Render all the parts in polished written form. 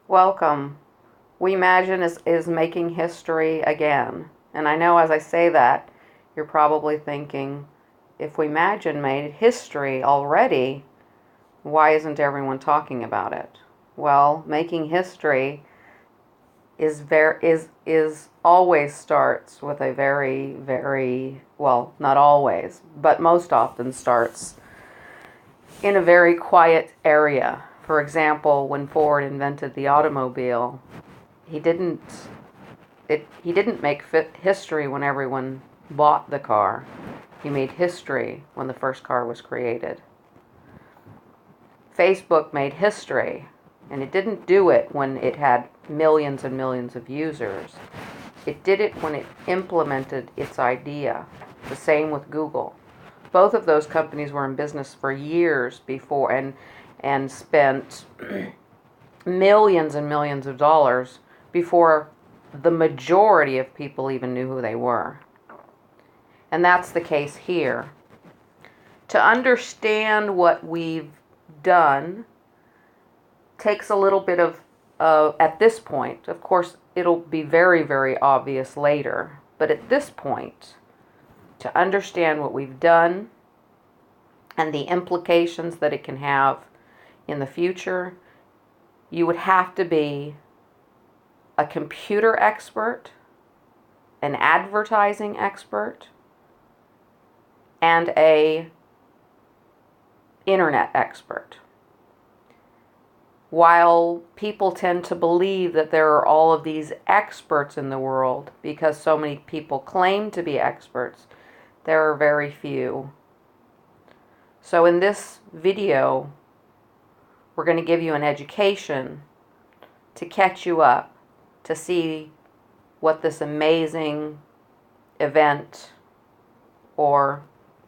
Welcome. Wemagine is making history again. And I know as I say that, you're probably thinking, if Wemagine made history already, why isn't everyone talking about it? Well, making history is always starts with a very, well, not always, but most often starts in a very quiet area. For example, when Ford invented the automobile, he didn't he didn't make history when everyone bought the car. He made history when the first car was created. Facebook made history, and it didn't do it when it had millions and millions of users. It did it when it implemented its idea. The same with Google. Both of those companies were in business for years before and spent millions and millions of dollars before the majority of people even knew who they were. And that's the case here. To understand what we've done takes a little bit of, at this point, of course, it'll be very obvious later, but at this point, to understand what we've done and the implications that it can have in the future, you would have to be a computer expert, an advertising expert, and a internet expert. While people tend to believe that there are all of these experts in the world because so many people claim to be experts, there are very few. So in this video, we're going to give you an education to catch you up, to see what this amazing event or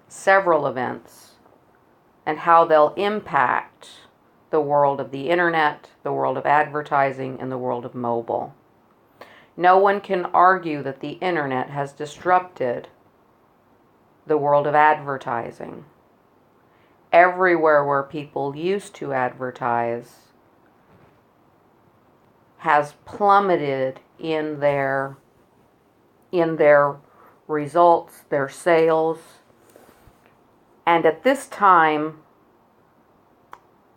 several events and how they'll impact the world of the internet, the world of advertising, and the world of mobile. No one can argue that the internet has disrupted the world of advertising. Everywhere where people used to advertise has plummeted in their results, their sales. And at this time,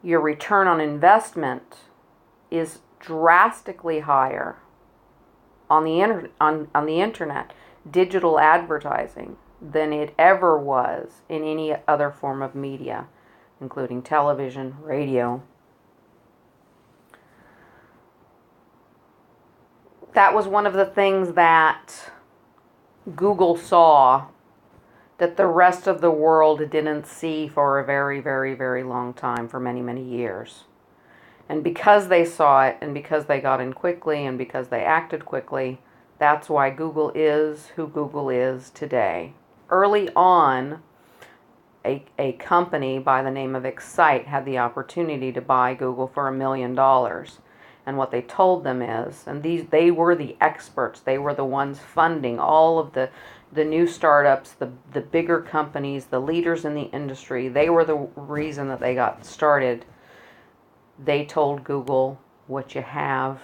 your return on investment is drastically higher on the internet, digital advertising, than it ever was in any other form of media, including television, radio. That was one of the things that Google saw that the rest of the world didn't see for a very long time, for many years. And because they saw it, and because they got in quickly, and because they acted quickly, that's why Google is who Google is today. Early on, a company by the name of Excite had the opportunity to buy Google for $1 million. And what they told them is, and they were the experts, they were the ones funding all of the new startups, the bigger companies, the leaders in the industry. They were the reason that they got started. They told Google, what you have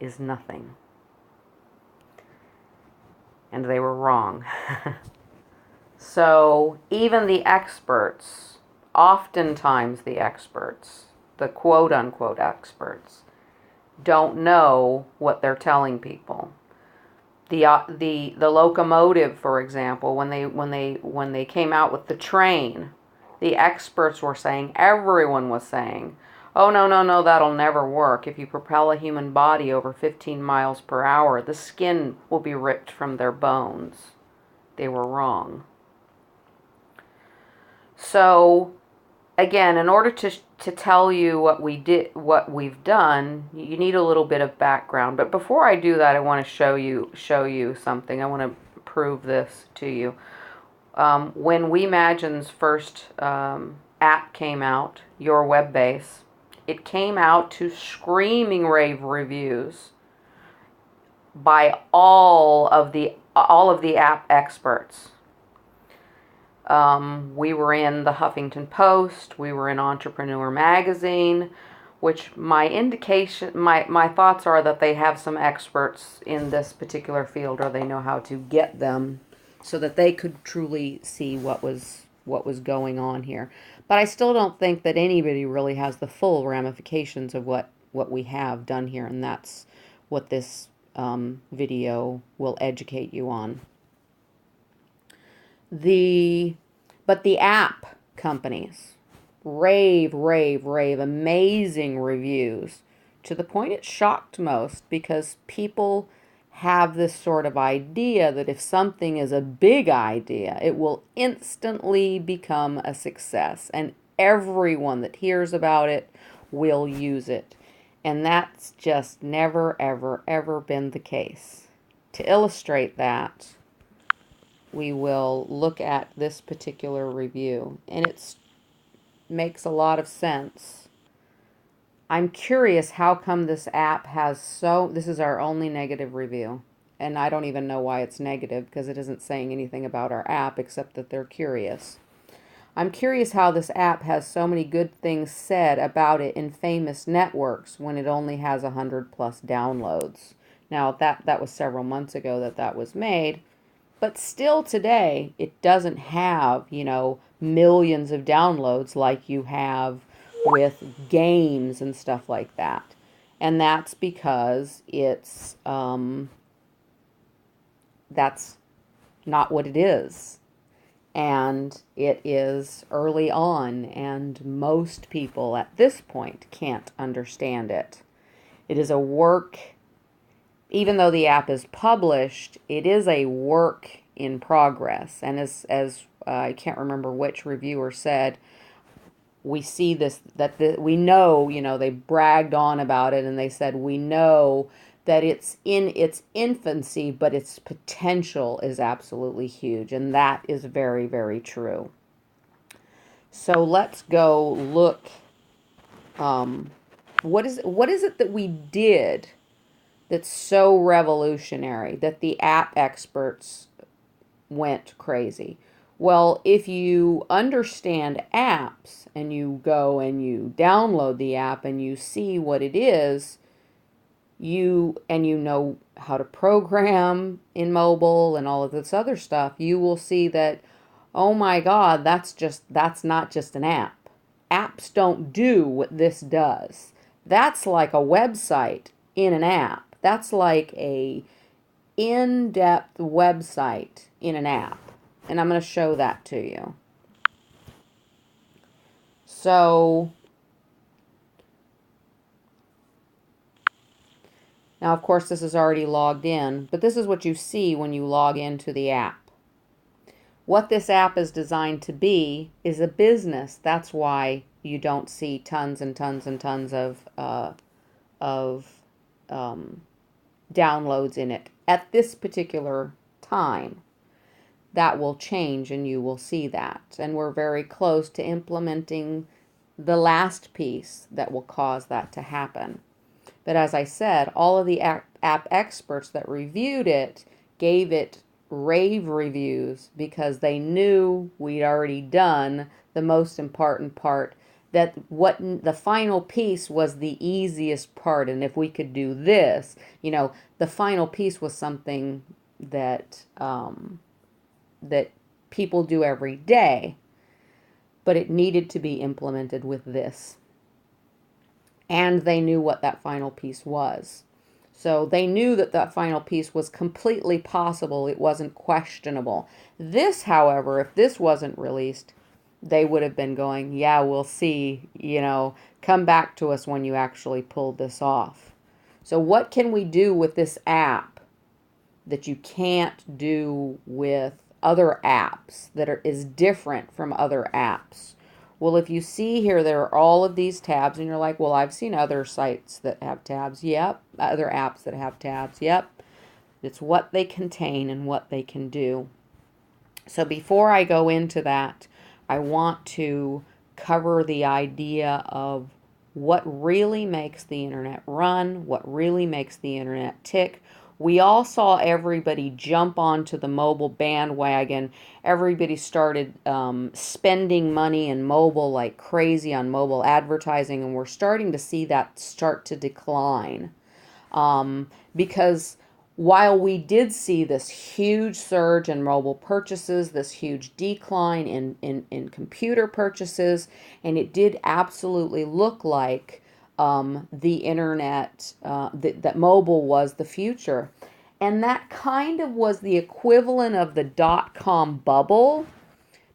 is nothing. And they were wrong. So even the experts, oftentimes the experts, the quote-unquote experts, don't know what they're telling people. The locomotive, for example, when they came out with the train, the experts were saying, everyone was saying, oh no, that'll never work. If you propel a human body over 15 miles per hour, the skin will be ripped from their bones. They were wrong. So again, in order to tell you what we've done, you need a little bit of background. But before I do that, I want to show you something. I want to prove this to you. When Wemagine's first app came out, Your Web Base, it came out to screaming rave reviews by all of the app experts. We were in the Huffington Post. We were in Entrepreneur Magazine. which my thoughts are that they have some experts in this particular field, or they know how to get them so that they could truly see what was going on here. But I still don't think that anybody really has the full ramifications of what we have done here, and that's what this video will educate you on. But the app companies rave, amazing reviews, to the point it shocked most, because people have this sort of idea that if something is a big idea, it will instantly become a success, and everyone that hears about it will use it. And that's just never, ever been the case. To illustrate that, we will look at this particular review, and it makes a lot of sense. I'm curious how come this app has this is our only negative review, and I don't even know why it's negative, because it isn't saying anything about our app except that they're curious. I'm curious how this app has so many good things said about it in famous networks when it only has 100+ downloads. Now, that was several months ago that was made, but still today, it doesn't have, millions of downloads like you have with games and stuff like that. And that's because that's not what it is. And it is early on, and most people at this point can't understand it. It is a work, even though the app is published, it is a work in progress. And as I can't remember which reviewer said, we see this, we know, they bragged on about it, and they said, we know that it's in its infancy, but its potential is absolutely huge. And that is very, very true. So let's go look. What is it that we did that's so revolutionary that the app experts went crazy? Well, if you understand apps and you go and you download the app and you see what it is, you know how to program in mobile and all of this other stuff, you will see that, oh my God, that's not just an app. Apps don't do what this does. That's like a website in an app. That's like a in-depth website in an app. And I'm going to show that to you. So now, of course, this is already logged in, but this is what you see when you log into the app. What this app is designed to be is a business. That's why you don't see tons and tons and tons of downloads in it at this particular time. That will change, and you will see that. And we're very close to implementing the last piece that will cause that to happen. But as I said, all of the app experts that reviewed it gave it rave reviews because they knew we'd already done the most important part, that what the final piece was the easiest part. And if we could do this, the final piece was something that that people do every day, but it needed to be implemented with this. And they knew what that final piece was. So they knew that final piece was completely possible. It wasn't questionable. This, however, if this wasn't released, they would have been going, yeah, we'll see, come back to us when you actually pull this off. So what can we do with this app that you can't do with other apps, that is different from other apps? Well, if you see here, there are all of these tabs, and you're like, well, I've seen other sites that have tabs. Yep. Other apps that have tabs. Yep. It's what they contain and what they can do. So before I go into that, I want to cover the idea of what really makes the internet run, what really makes the internet tick, we all saw everybody jump onto the mobile bandwagon. Everybody started spending money in mobile like crazy on mobile advertising, and we're starting to see that start to decline. Because while we did see this huge surge in mobile purchases, this huge decline in computer purchases, and it did absolutely look like the internet, that mobile was the future. And that kind of was the equivalent of the dot-com bubble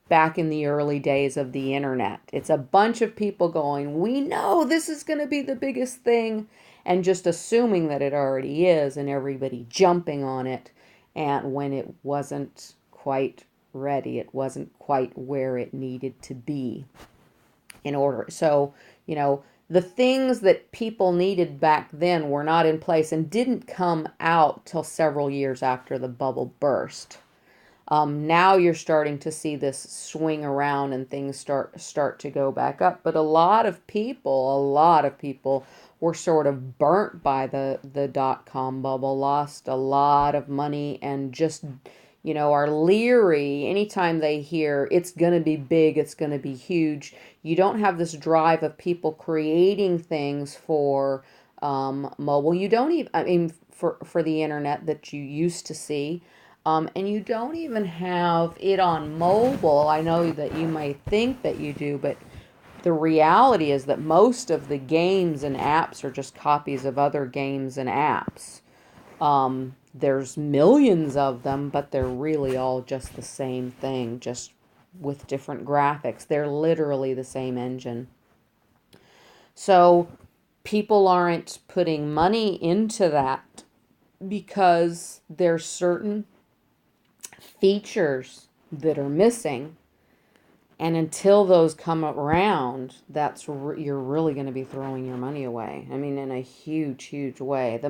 back in the early days of the internet. It's a bunch of people going, we know this is going to be the biggest thing, and just assuming that it already is, and everybody jumping on it. And when it wasn't quite ready, it wasn't quite where it needed to be in order. So, the things that people needed back then were not in place and didn't come out till several years after the bubble burst. Now you're starting to see this swing around and things start to go back up. But a lot of people were sort of burnt by the dot-com bubble, lost a lot of money, and just, are leery anytime they hear it's going to be big, it's going to be huge. You don't have this drive of people creating things for mobile. You don't even, for the internet that you used to see. And you don't even have it on mobile. I know that you might think that you do, but the reality is that most of the games and apps are just copies of other games and apps. There's millions of them, but they're really all just the same thing, just with different graphics. They're literally the same engine. So people aren't putting money into that because there's certain features that are missing, and until those come around, you're really going to be throwing your money away. In a huge way.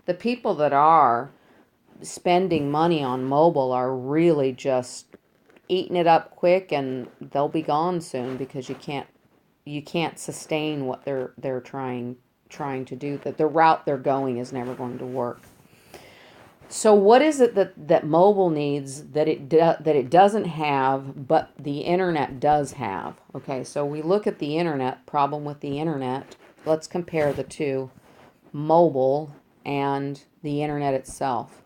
The people that are spending money on mobile are really just eating it up quick, and they'll be gone soon because you can't sustain what they're trying to do. That the route they're going is never going to work. So what is it that mobile needs that it doesn't have, but the internet does have? Okay, so we look at the internet, problem with the internet. Let's compare the two, mobile and the internet itself.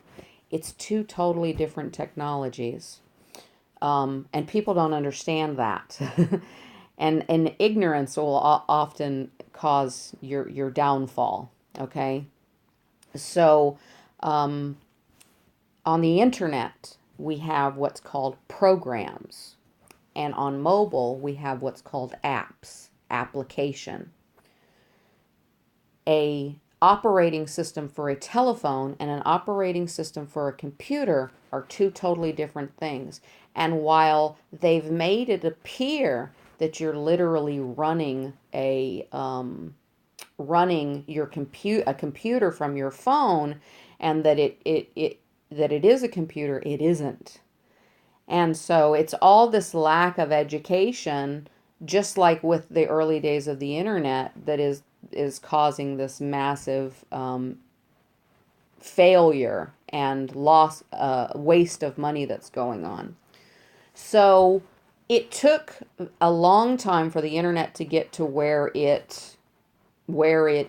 It's two totally different technologies. And people don't understand that. and ignorance will often cause your downfall, okay? So, on the internet, we have what's called programs. And on mobile, we have what's called apps, application. A operating system for a telephone and an operating system for a computer are two totally different things. And while they've made it appear that you're literally running a computer from your phone, and that it is a computer, it isn't. And so it's all this lack of education, just like with the early days of the internet, that is causing this massive failure and loss, waste of money that's going on. So it took a long time for the internet to get to where it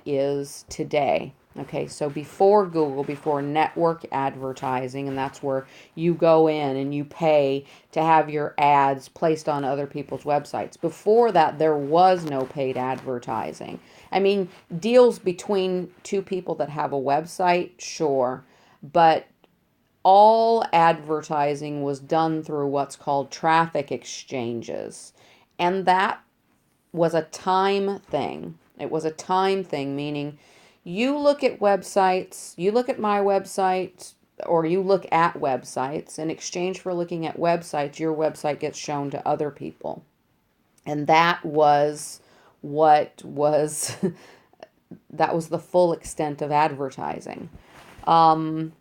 is today. Okay, so before Google, before network advertising, and that's where you go in and you pay to have your ads placed on other people's websites. Before that, there was no paid advertising. Deals between two people that have a website, sure, but all advertising was done through what's called traffic exchanges. And that was a time thing. It was a time thing, meaning you look at websites, you look at my website, or you look at websites. In exchange for looking at websites, your website gets shown to other people. And that was what was that was the full extent of advertising. Then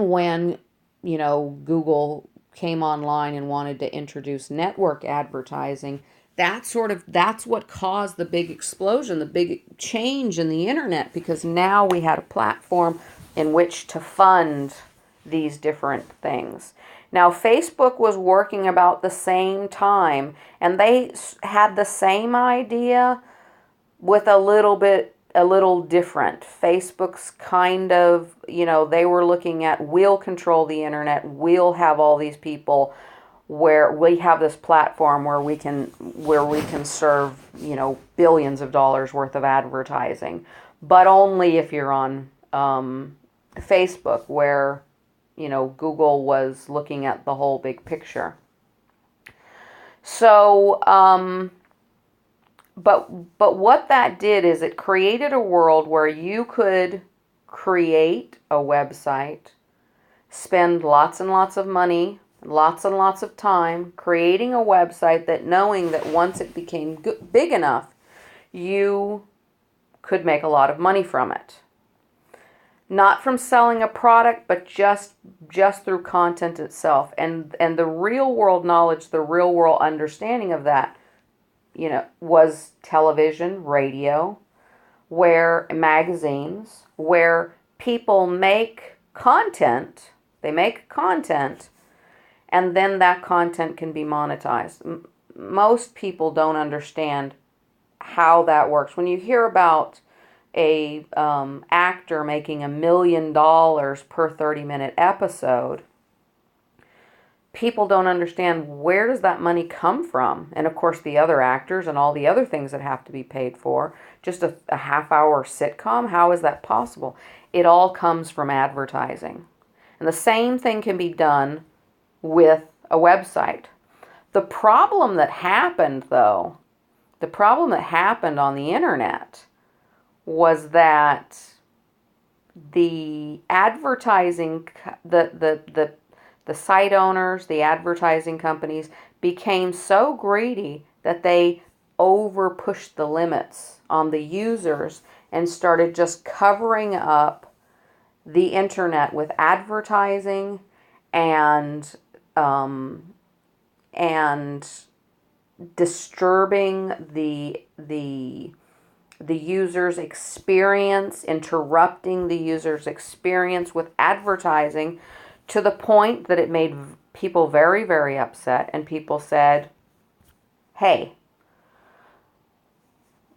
when, Google came online and wanted to introduce network advertising, that's what caused the big explosion, the big change in the internet, because now we had a platform in which to fund these different things. Now, Facebook was working about the same time, and they had the same idea with a little different. Facebook's kind of, they were looking at, we'll control the internet, we'll have all these people, where we have this platform where we can serve, billions of dollars worth of advertising, but only if you're on Facebook, where Google was looking at the whole big picture. So but what that did is it created a world where you could create a website, spend lots and lots of money, lots and lots of time creating a website, that knowing that once it became big enough, you could make a lot of money from it. Not from selling a product, but just through content itself. And the real world knowledge, the real world understanding of that, was television, radio, where magazines, where people make content. They make content, and then that content can be monetized. Most people don't understand how that works. When you hear about a actor making $1 million per 30-minute episode, people don't understand, where does that money come from? And of course, the other actors and all the other things that have to be paid for. Just a half-hour sitcom, how is that possible? It all comes from advertising. And the same thing can be done with a website. The problem that happened, though, on the internet was that the advertising, the site owners, the advertising companies became so greedy that they over pushed the limits on the users and started just covering up the internet with advertising and disturbing the user's experience, interrupting the user's experience with advertising, to the point that it made people very, very upset. And people said, hey,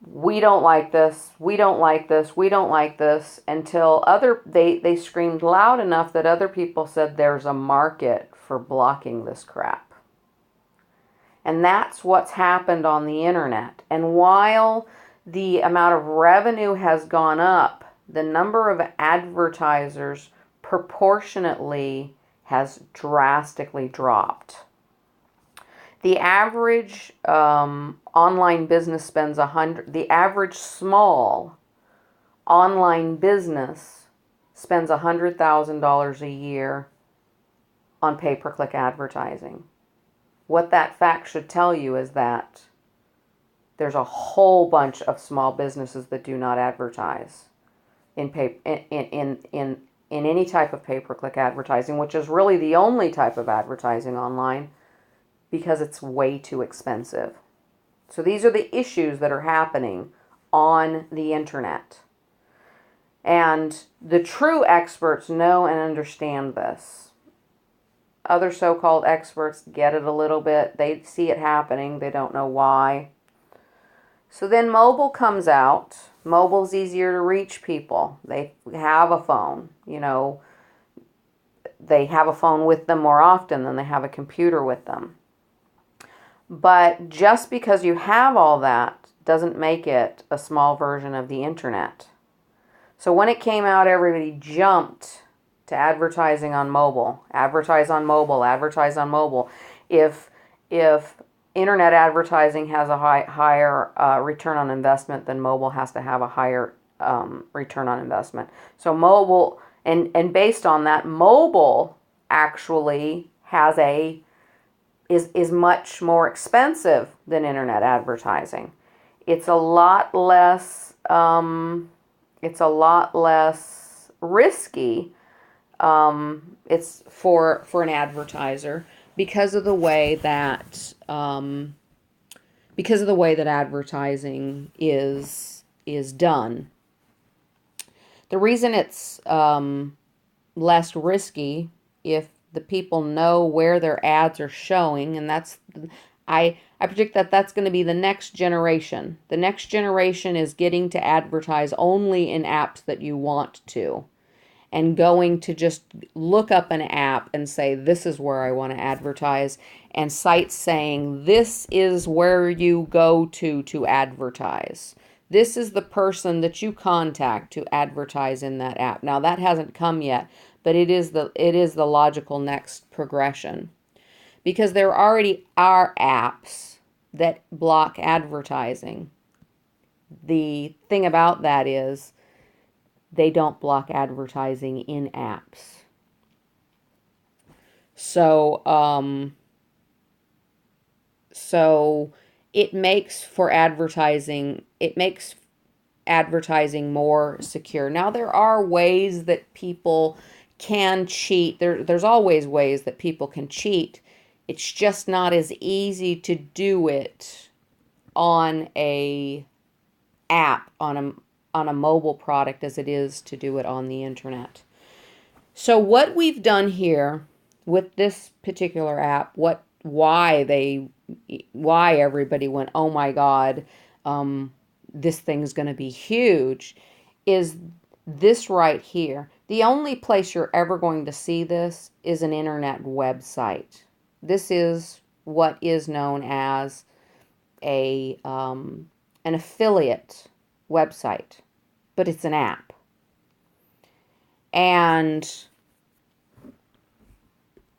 we don't like this, we don't like this, we don't like this, until they screamed loud enough that other people said, there's a market for blocking this crap. And that's what's happened on the internet. And while the amount of revenue has gone up, the number of advertisers proportionately has drastically dropped. The average online business spends the average small online business spends $100,000 a year on pay-per-click advertising. What that fact should tell you is that there's a whole bunch of small businesses that do not advertise in any type of pay-per-click advertising, which is really the only type of advertising online, because it's way too expensive. So these are the issues that are happening on the internet. And the true experts know and understand this. Other so-called experts get it a little bit. They see it happening. They don't know why. So then mobile comes out. Mobile's easier to reach people. They have a phone. They have a phone with them more often than they have a computer with them. But just because you have all that doesn't make it a small version of the internet. So when it came out, everybody jumped to advertising on mobile. Advertise on mobile, advertise on mobile. If internet advertising has a higher return on investment, then mobile has to have a higher return on investment. So mobile, and based on that, mobile actually is much more expensive than internet advertising. It's a lot less risky. It's for an advertiser because of the way that advertising is done. The reason it's less risky if the people know where their ads are showing, and I predict that that's going to be the next generation. The next generation is getting to advertise only in apps that you want to, and going to just look up an app and say, this is where I want to advertise, and sites saying, this is where you go to advertise. This is the person that you contact to advertise in that app. Now that hasn't come yet, but it is the logical next progression, because there already are apps that block advertising. The thing about that is they don't block advertising in apps. So it makes advertising more secure. Now there are ways that people can cheat. There's always ways that people can cheat. It's just not as easy to do it on a app, on a mobile product, as it is to do it on the internet. So what we've done here with this particular app, why everybody went, oh my God, this thing's going to be huge, is this right here. The only place you're ever going to see this is an internet website. This is what is known as an affiliate website, but it's an app. And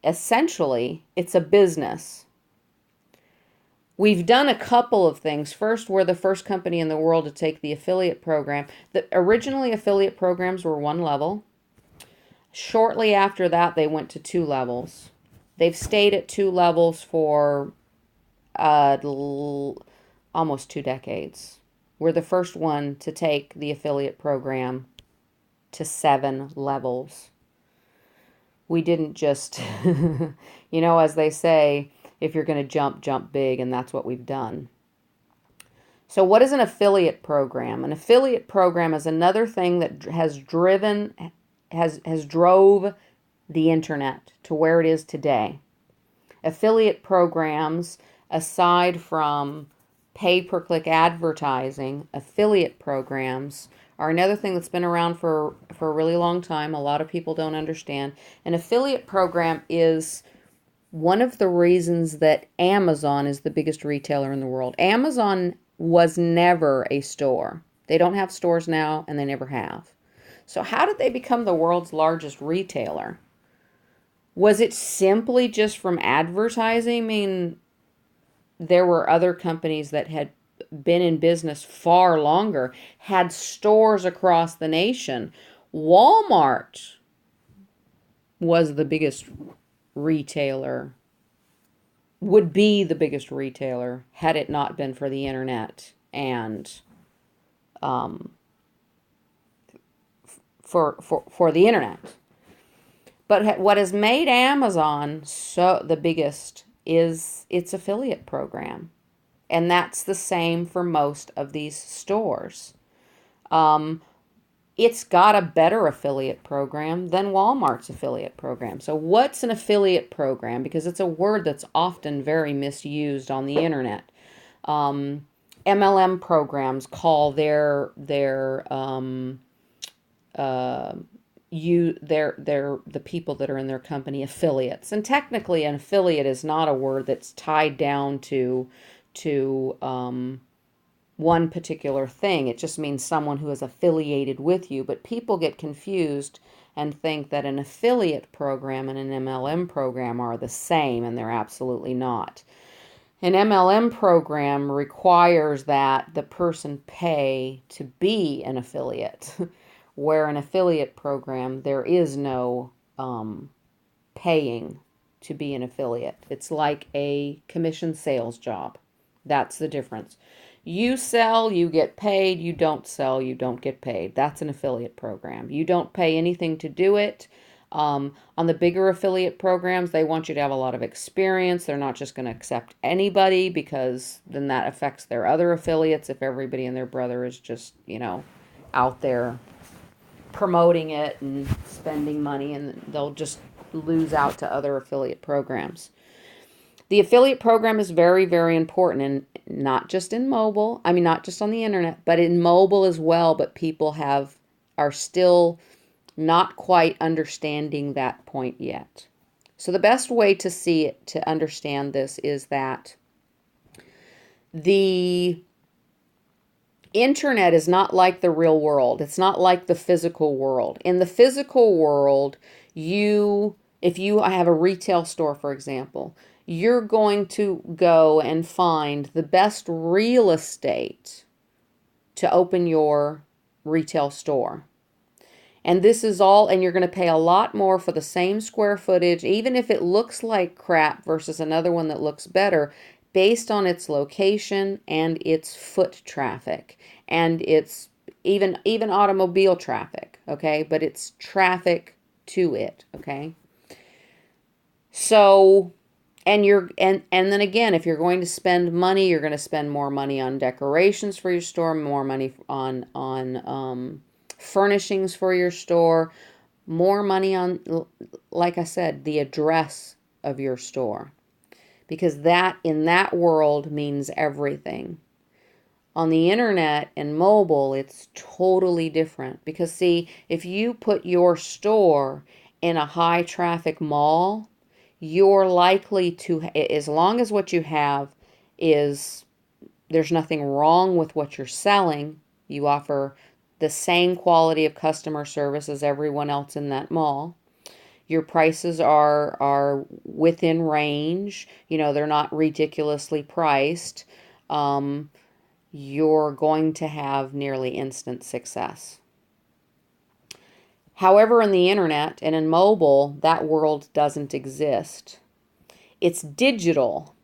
essentially, it's a business. We've done a couple of things. First, we're the first company in the world to take the affiliate program. Originally, affiliate programs were 1 level. Shortly after that, they went to 2 levels. They've stayed at 2 levels for almost 2 decades. We're the first one to take the affiliate program to 7 levels. We didn't just, as they say, if you're going to jump big, and that's what we've done. So what is an affiliate program? An affiliate program is another thing that has drove the internet to where it is today. Affiliate programs, aside from pay-per-click advertising, affiliate programs are another thing that's been around for a really long time. A lot of people don't understand. An affiliate program is one of the reasons that Amazon is the biggest retailer in the world. Amazon was never a store. They don't have stores now, and they never have. So how did they become the world's largest retailer? Was it simply just from advertising? I mean, there were other companies that had been in business far longer, had stores across the nation. Walmart was the biggest retailer, would be the biggest retailer had it not been for the internet and for the internet. But what has made Amazon so the biggest is its affiliate program. And that's the same for most of these stores. It's got a better affiliate program than Walmart's affiliate program. So what's an affiliate program? Because it's a word that's often very misused on the internet. MLM programs call the people that are in their company affiliates. And technically an affiliate is not a word that's tied down to one particular thing. It just means someone who is affiliated with you. But people get confused and think that an affiliate program and an MLM program are the same, and they're absolutely not. An MLM program requires that the person pay to be an affiliate, where an affiliate program, there is no paying to be an affiliate. It's like a commission sales job. That's the difference. You sell, you get paid. You don't sell, you don't get paid. That's an affiliate program. You don't pay anything to do it. On the bigger affiliate programs, they want you to have a lot of experience. They're not just going to accept anybody, because then that affects their other affiliates if everybody and their brother is just, out there promoting it and spending money, and they'll just lose out to other affiliate programs. The affiliate program is very, very important, and not just in mobile. I mean, not just on the internet, but in mobile as well. But people are still not quite understanding that point yet. So the best way to see it, to understand this, is that the internet is not like the real world. It's not like the physical world. In the physical world, if you have a retail store, for example, you're going to go and find the best real estate to open your retail store. And this is all, and you're going to pay a lot more for the same square footage, even if it looks like crap versus another one that looks better, based on its location and its foot traffic and its even automobile traffic, okay? But it's traffic to it, okay? So, and then again, if you're going to spend money, you're going to spend more money on decorations for your store, more money on furnishings for your store, more money on, like I said, the address of your store. Because that, in that world, means everything. On the internet and mobile, it's totally different. Because see, if you put your store in a high traffic mall, you're likely to, as long as what you have is, there's nothing wrong with what you're selling, you offer the same quality of customer service as everyone else in that mall. Your prices are within range. They're not ridiculously priced. You're going to have nearly instant success. However, in the internet and in mobile, that world doesn't exist. It's digital.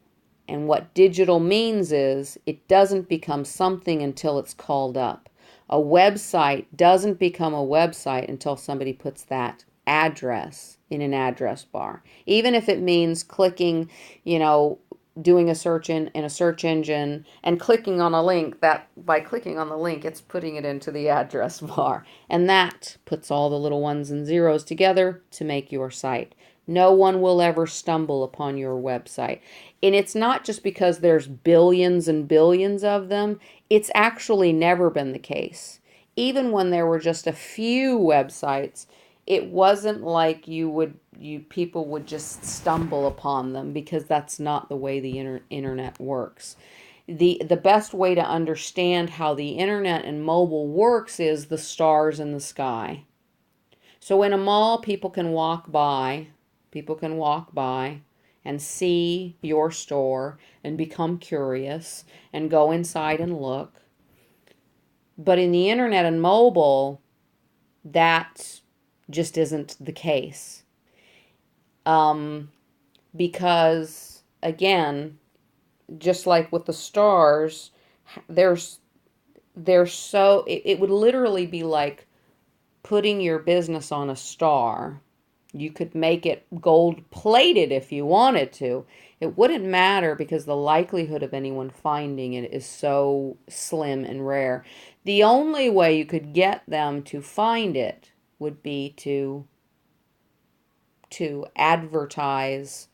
And what digital means is it doesn't become something until it's called up. A website doesn't become a website until somebody puts that address in an address bar. Even if it means clicking, doing a search in a search engine and clicking on a link, that by clicking on the link, it's putting it into the address bar. And that puts all the little ones and zeros together to make your site. No one will ever stumble upon your website. And it's not just because there's billions and billions of them. It's actually never been the case. Even when there were just a few websites, it wasn't like people would just stumble upon them, because that's not the way the internet works. The best way to understand how the internet and mobile works is the stars in the sky. So in a mall, people can walk by and see your store and become curious and go inside and look. But in the internet and mobile, that just isn't the case. Because, again, just like with the stars, it would literally be like putting your business on a star. You could make it gold plated if you wanted to. It wouldn't matter, because the likelihood of anyone finding it is so slim and rare. The only way you could get them to find it would be to advertise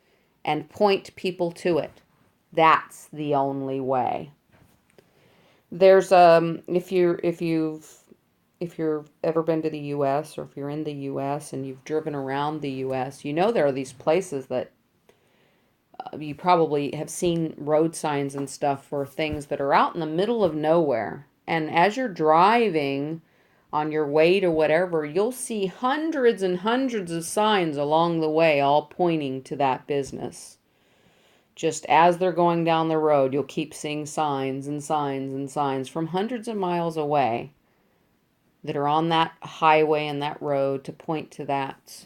and point people to it. That's the only way. There's if you've ever been to the US, or if you're in the US and you've driven around the US, there are these places that you probably have seen road signs and stuff for things that are out in the middle of nowhere. And as you're driving on your way to whatever, you'll see hundreds and hundreds of signs along the way, all pointing to that business. Just as they're going down the road, you'll keep seeing signs and signs and signs from hundreds of miles away that are on that highway and that road to point to that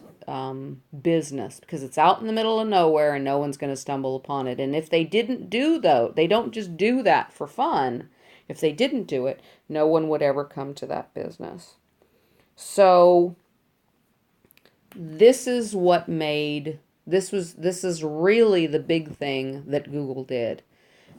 business, because it's out in the middle of nowhere and no one's going to stumble upon it. And if they didn't they don't just do that for fun. If they didn't do it, no one would ever come to that business. So this is really the big thing that Google did.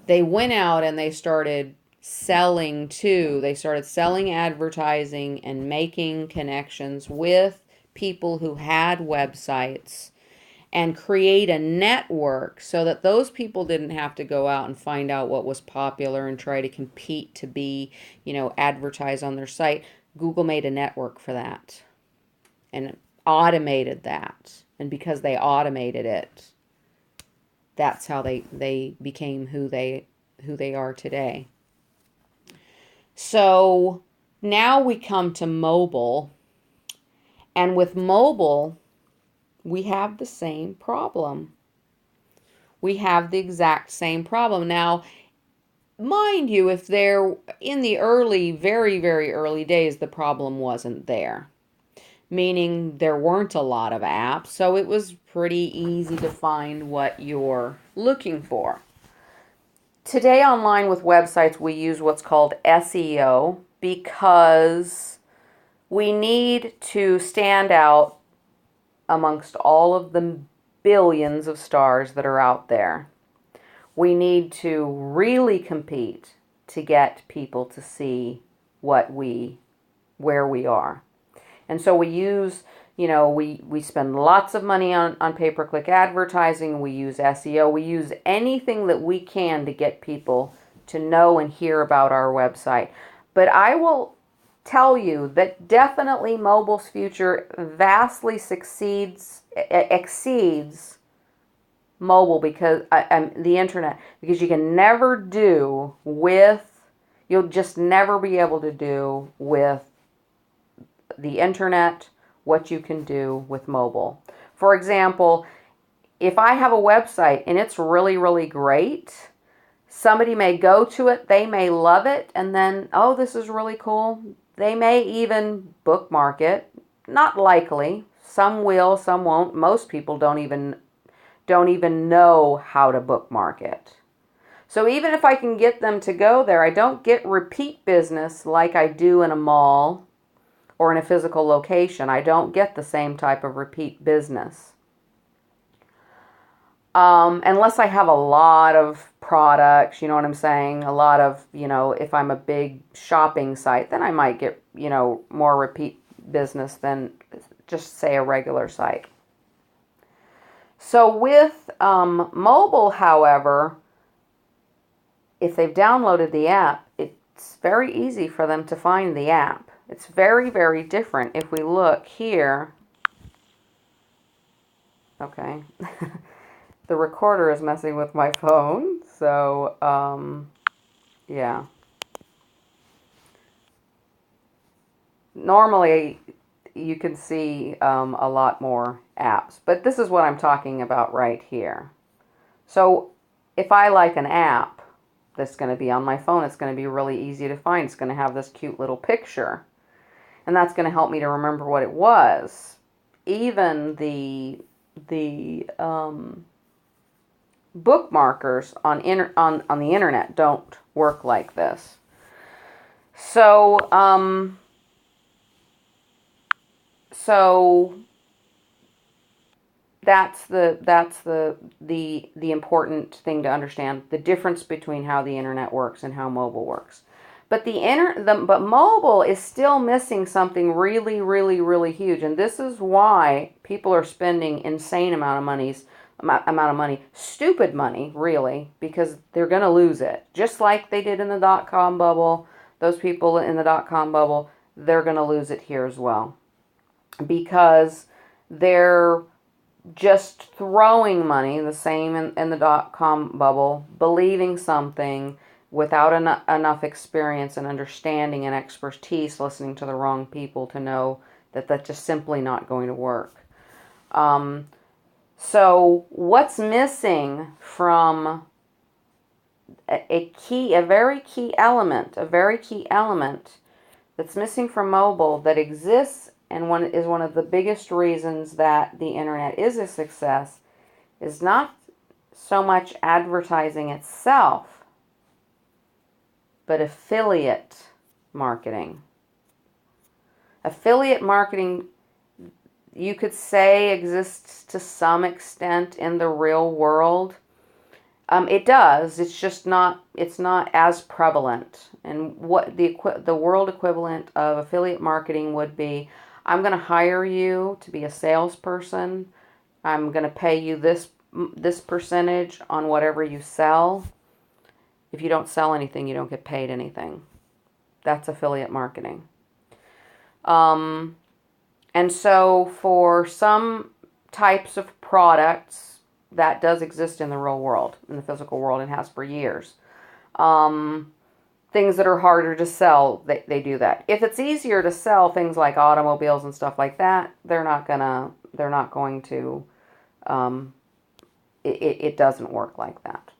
They went out and they started selling to. They started selling advertising and making connections with people who had websites and create a network so that those people didn't have to go out and find out what was popular and try to compete to be, advertised on their site. Google made a network for that and automated that. And because they automated it, that's how they became who they are today. So now we come to mobile. And with mobile, we have the same problem. We have the exact same problem. Now, mind you, if there, in the early, very, very early days, the problem wasn't there. Meaning there weren't a lot of apps, so it was pretty easy to find what you're looking for. Today online with websites, we use what's called SEO because we need to stand out amongst all of the billions of stars that are out there. We need to really compete to get people to see where we are. And so we use, we spend lots of money on pay-per-click advertising. We use SEO. We use anything that we can to get people to know and hear about our website. But I will tell you that definitely mobile's future vastly exceeds mobile because the internet, because you can never do with, you'll just never be able to do with the internet what you can do with mobile. For example, if I have a website and it's really, really great, somebody may go to it, they may love it, and then, oh, this is really cool. They may even bookmark it. Not likely. Some will, some won't. Most people don't even know how to bookmark it. So even if I can get them to go there, I don't get repeat business like I do in a mall or in a physical location. I don't get the same type of repeat business. Unless I have a lot of products, you know what I'm saying? A lot of, if I'm a big shopping site, then I might get, more repeat business than just say a regular site. So with mobile, however, if they've downloaded the app, it's very easy for them to find the app. It's very, very different. If we look here, okay, the recorder is messing with my phone, so, yeah. Normally, you can see a lot more apps, but this is what I'm talking about right here. So, if I like an app that's going to be on my phone, it's going to be really easy to find. It's going to have this cute little picture, and that's going to help me to remember what it was. Even the bookmarkers on the internet don't work like this. So that's the important thing to understand, the difference between how the internet works and how mobile works. But but mobile is still missing something really, really, really huge, and this is why people are spending insane amount of money, stupid money, really, because they're going to lose it. Just like they did in the dot-com bubble, those people in the dot-com bubble, they're going to lose it here as well. Because they're just throwing money, the same in the dot-com bubble, believing something without enough experience and understanding and expertise, listening to the wrong people to know that that's just simply not going to work. So what's missing from a very key element that's missing from mobile that exists and is one of the biggest reasons that the internet is a success is not so much advertising itself, but affiliate marketing. Affiliate marketing, you could say, exists to some extent in the real world. It does. It's just not. It's not as prevalent. And what the world equivalent of affiliate marketing would be: I'm going to hire you to be a salesperson. I'm going to pay you this percentage on whatever you sell. If you don't sell anything, you don't get paid anything. That's affiliate marketing. And so for some types of products, that does exist in the real world, in the physical world, and has for years. Things that are harder to sell, they do that. If it's easier to sell things like automobiles and stuff like that, they're not going to, it doesn't work like that.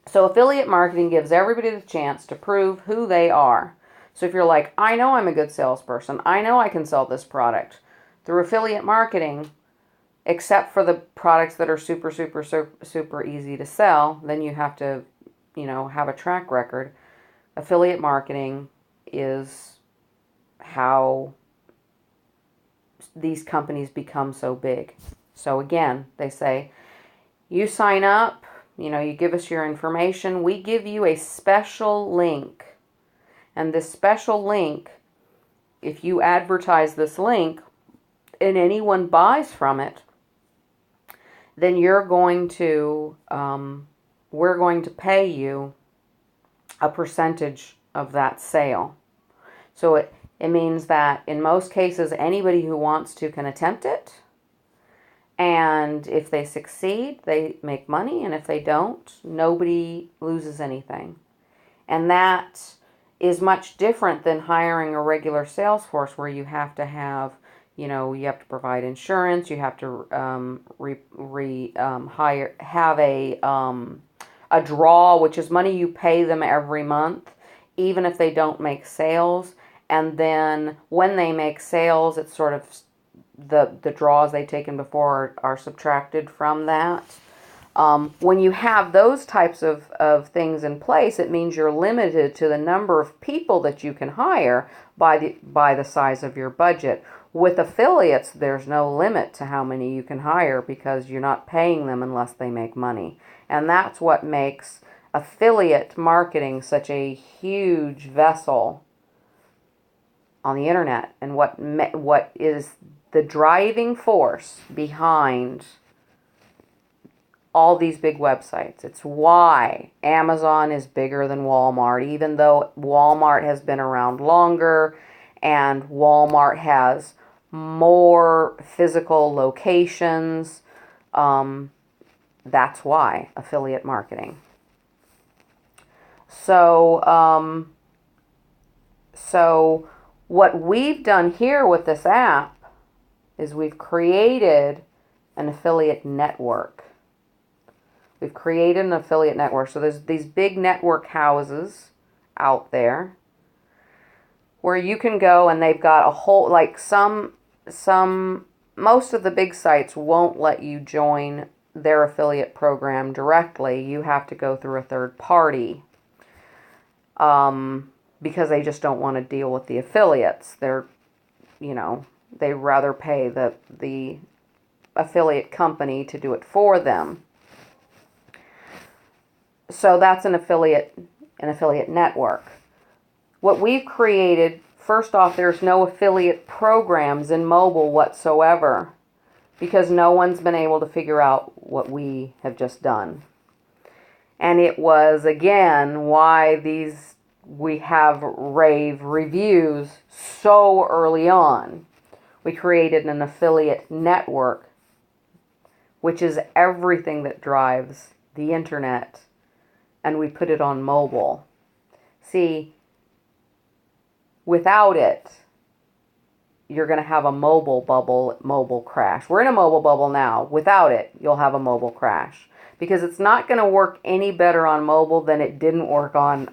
So affiliate marketing gives everybody the chance to prove who they are. So if you're like, I know I'm a good salesperson, I know I can sell this product. Through affiliate marketing, except for the products that are super, super, super, super easy to sell, then you have to, have a track record. Affiliate marketing is how these companies become so big. So again, they say, you sign up, you give us your information, we give you a special link. And this special link, if you advertise this link and anyone buys from it, then we're going to pay you a percentage of that sale. So it means that in most cases, anybody who wants to can attempt it. And if they succeed, they make money. And if they don't, nobody loses anything. And that is much different than hiring a regular sales force where you have to have, you have to provide insurance, you have to have a draw, which is money you pay them every month, even if they don't make sales. And then when they make sales, it's sort of the draws they've taken before are subtracted from that. When you have those types of things in place, it means you're limited to the number of people that you can hire by the size of your budget. With affiliates, there's no limit to how many you can hire because you're not paying them unless they make money. And that's what makes affiliate marketing such a huge vessel on the internet, and what is the driving force behind all these big websites. It's why Amazon is bigger than Walmart, even though Walmart has been around longer and Walmart has more physical locations. That's why affiliate marketing. So what we've done here with this app is we've created an affiliate network. We've created an affiliate network. So there's these big network houses out there where you can go, and they've got a whole, like most of the big sites won't let you join their affiliate program directly. You have to go through a third party because they just don't want to deal with the affiliates. They rather pay the affiliate company to do it for them. So that's an affiliate network. What we've created, first off, there's no affiliate programs in mobile whatsoever because no one's been able to figure out what we have just done. And it was, again, why we have rave reviews so early on. We created an affiliate network, which is everything that drives the internet, and we put it on mobile. See, without it, you're going to have a mobile crash. We're in a mobile bubble now. Without it, you'll have a mobile crash because it's not going to work any better on mobile than it didn't work on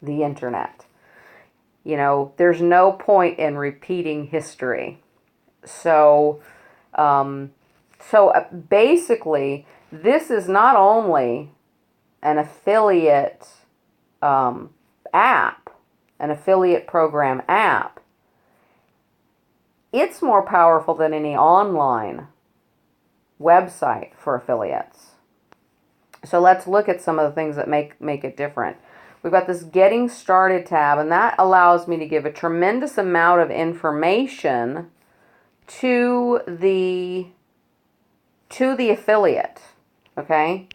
the internet. There's no point in repeating history. So basically, this is not only an affiliate app, an affiliate program app. It's more powerful than any online website for affiliates. So let's look at some of the things that make it different. We've got this Getting Started tab, and that allows me to give a tremendous amount of information to the affiliate. Okay?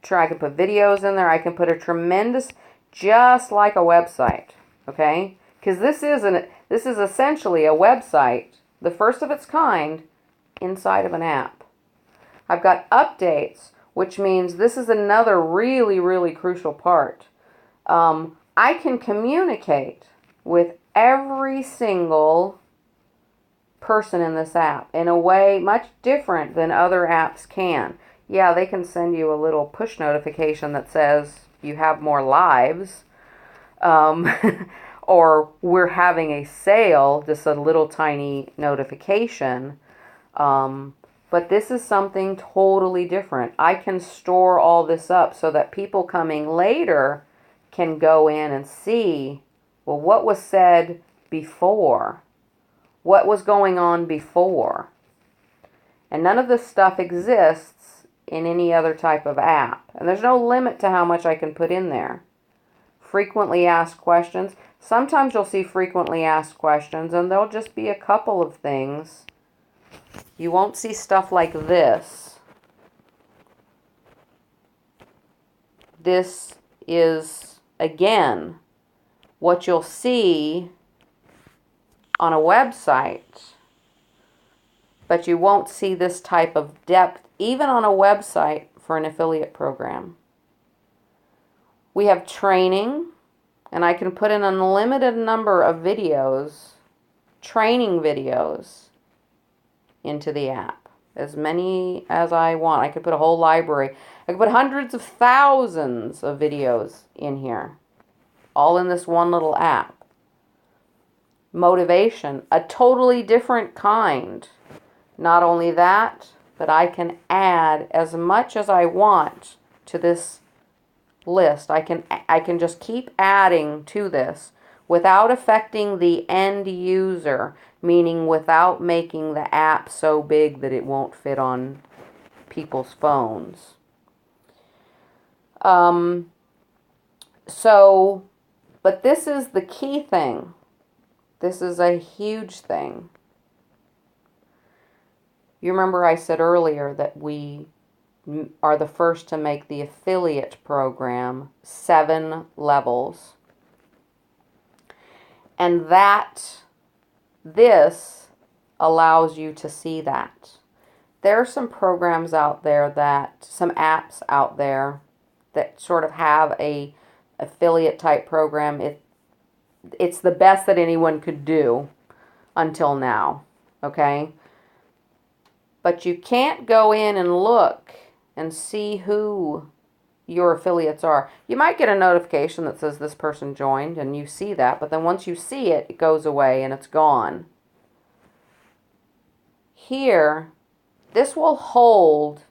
Sure, I can put videos in there. I can put a tremendous, just like a website. Okay? Because this is essentially a website, the first of its kind, inside of an app. I've got updates, which means this is another really, really crucial part. I can communicate with every single person in this app in a way much different than other apps can. Yeah, they can send you a little push notification that says you have more lives, or we're having a sale, just a little tiny notification. But this is something totally different. I can store all this up so that people coming later can go in and see, well, what was said before? What was going on before? And none of this stuff exists in any other type of app. And there's no limit to how much I can put in there. Frequently asked questions. Sometimes you'll see frequently asked questions and there'll just be a couple of things. You won't see stuff like this. This is, again, what you'll see on a website, but you won't see this type of depth even on a website for an affiliate program. We have training, and I can put an unlimited number of videos, training videos, into the app. As many as I want. I could put a whole library. I could put hundreds of thousands of videos in here, all in this one little app. Motivation, a totally different kind. Not only that, but I can add as much as I want to this list. I can just keep adding to this without affecting the end user, meaning without making the app so big that it won't fit on people's phones. But this is the key thing. This is a huge thing. You remember I said earlier that we are the first to make the affiliate program 7 levels. And this allows you to see that. There are some programs out there some apps out there that sort of have a affiliate type program. It's the best that anyone could do until now, okay? But you can't go in and look and see who your affiliates are. You might get a notification that says this person joined and you see that, but then once you see it, it goes away and it's gone. Here, this will hold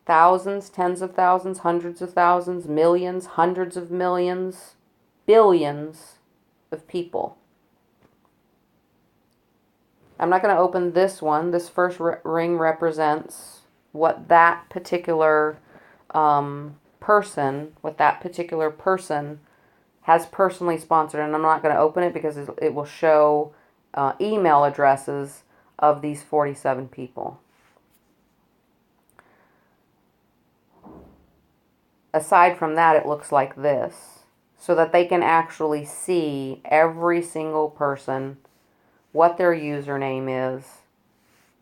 thousands, tens of thousands, hundreds of thousands, millions, hundreds of millions, billions of people. I'm not going to open this one. This first ring represents what that particular person has personally sponsored. And I'm not going to open it because it will show email addresses of these 47 people. Aside from that, it looks like this, so that they can actually see every single person, what their username is,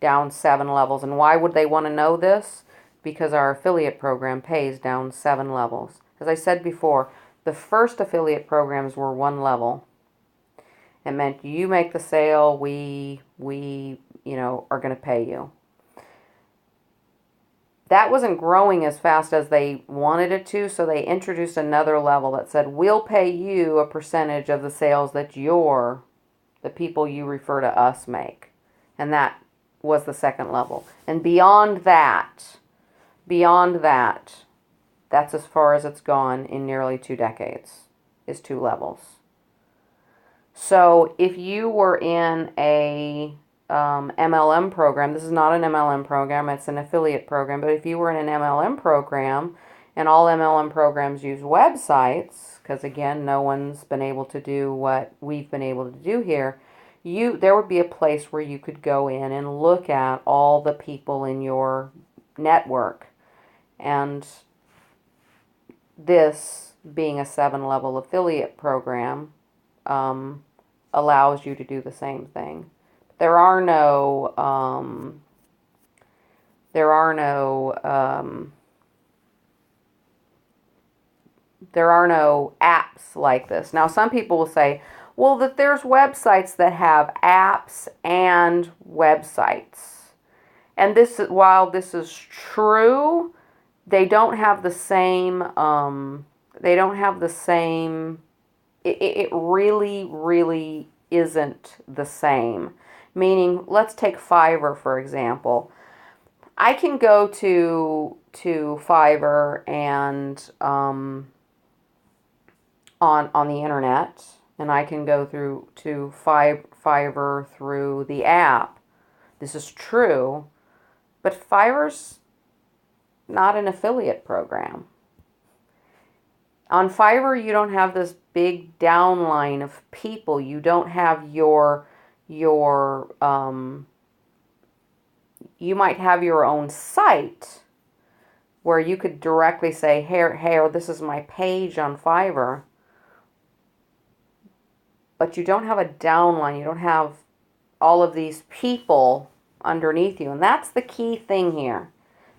down 7 levels. And why would they want to know this? Because our affiliate program pays down 7 levels. As I said before, the first affiliate programs were 1 level. It meant you make the sale, we are going to pay you. That wasn't growing as fast as they wanted it to, so they introduced another level that said, we'll pay you a percentage of the sales that the people you refer to us make. And that was the second level. And beyond that, that's as far as it's gone in nearly 2 decades, is 2 levels. So if you were in a MLM program, this is not an MLM program, it's an affiliate program, but if you were in an MLM program, and all MLM programs use websites, because again, no one's been able to do what we've been able to do here, there would be a place where you could go in and look at all the people in your network. And this, being a 7-level affiliate program, allows you to do the same thing. There are no apps like this. Now, some people will say, well, that there's websites that have apps and websites. And this, while this is true, they don't have the same, it really, really isn't the same. Meaning, let's take Fiverr, for example. I can go to Fiverr and on the internet, and I can go through to Fiverr through the app. This is true, but Fiverr's not an affiliate program. On Fiverr, you don't have this big downline of people. You don't have your you might have your own site where you could directly say, hey, this is my page on Fiverr. But you don't have a downline. You don't have all of these people underneath you. And that's the key thing here.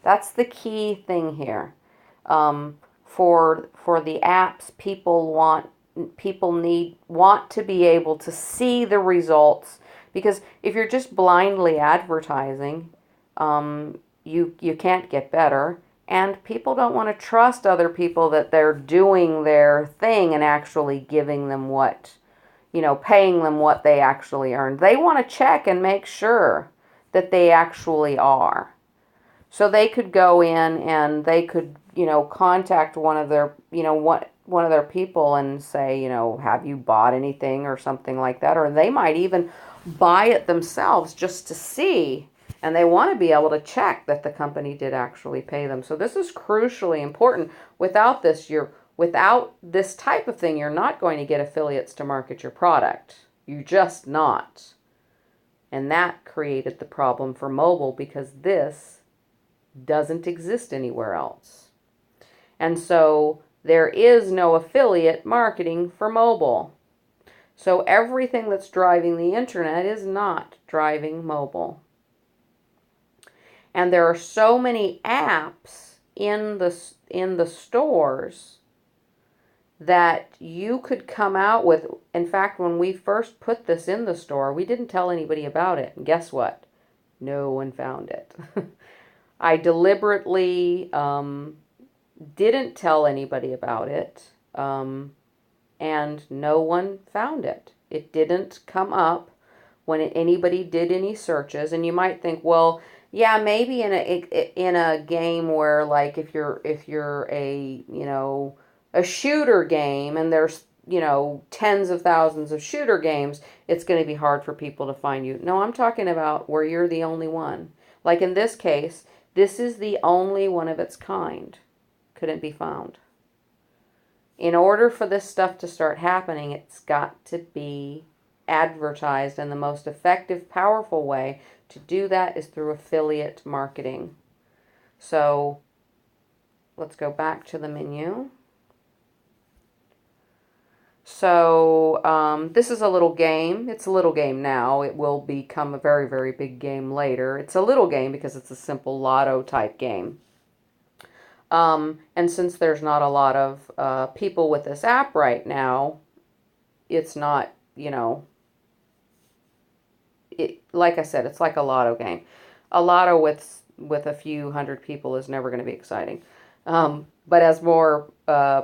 That's the key thing here. For the apps, people want to be able to see the results, because if you're just blindly advertising, you can't get better, and people don't want to trust other people that they're doing their thing and actually giving them paying them what they actually earned. They want to check and make sure that they actually are. So they could go in and they could, contact one of their people and say, have you bought anything or something like that? Or they might even buy it themselves just to see. And they want to be able to check that the company did actually pay them. So this is crucially important. Without this type of thing, you're not going to get affiliates to market your product. You're just not. And that created the problem for mobile, because this doesn't exist anywhere else. And so there is no affiliate marketing for mobile. So everything that's driving the internet is not driving mobile. And there are so many apps in the stores that you could come out with. In fact, when we first put this in the store, we didn't tell anybody about it. And guess what? No one found it. I deliberately didn't tell anybody about it, and no one found it. It didn't come up when anybody did any searches. And you might think, well, yeah, maybe in a game where, like, if you're a a shooter game and there's tens of thousands of shooter games, it's going to be hard for people to find you. No, I'm talking about where you're the only one. Like in this case, this is the only one of its kind. Couldn't be found. In order for this stuff to start happening, it's got to be advertised, and the most effective, powerful way to do that is through affiliate marketing. So let's go back to the menu. So this is a little game. It's a little game now. It will become a very, very big game later. It's a little game because it's a simple lotto type game. And since there's not a lot of people with this app right now, it's not, like I said, it's like a lotto game. A lotto with a few hundred people is never going to be exciting. But as more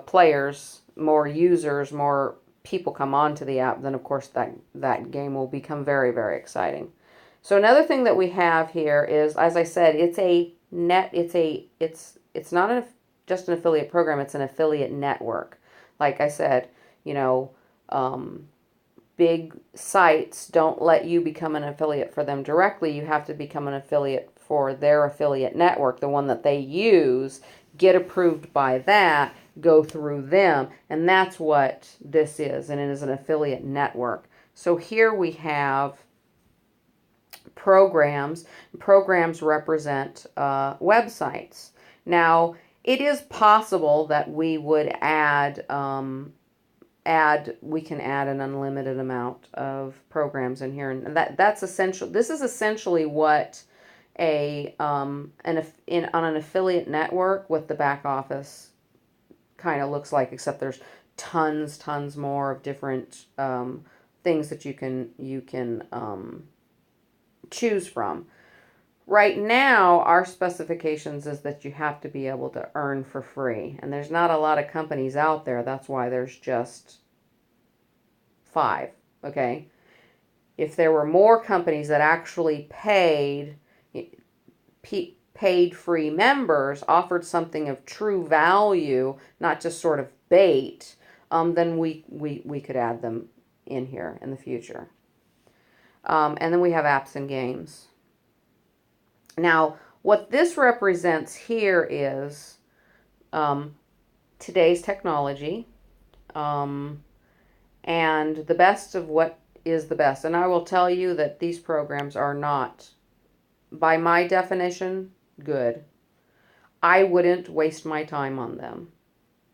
players, more users, more people come onto the app, then of course that game will become very, very exciting. So another thing that we have here is, as I said, it's not just an affiliate program, it's an affiliate network. Like I said, big sites don't let you become an affiliate for them directly. You have to become an affiliate for their affiliate network, the one that they use, get approved by that, go through them. And that's what this is. And it is an affiliate network. So here we have programs. Programs represent websites. Now, it is possible that we would we can add an unlimited amount of programs in here, and that's essential. This is essentially what on an affiliate network, what the back office kind of looks like, except there's tons more of different things that you can choose from. Right now, our specifications is that you have to be able to earn for free. And there's not a lot of companies out there. That's why there's just 5, okay? If there were more companies that actually paid free members, offered something of true value, not just sort of bait, then we could add them in here in the future. And then we have apps and games. Now, what this represents here is today's technology and the best of what is the best. And I will tell you that these programs are not, by my definition, good. I wouldn't waste my time on them.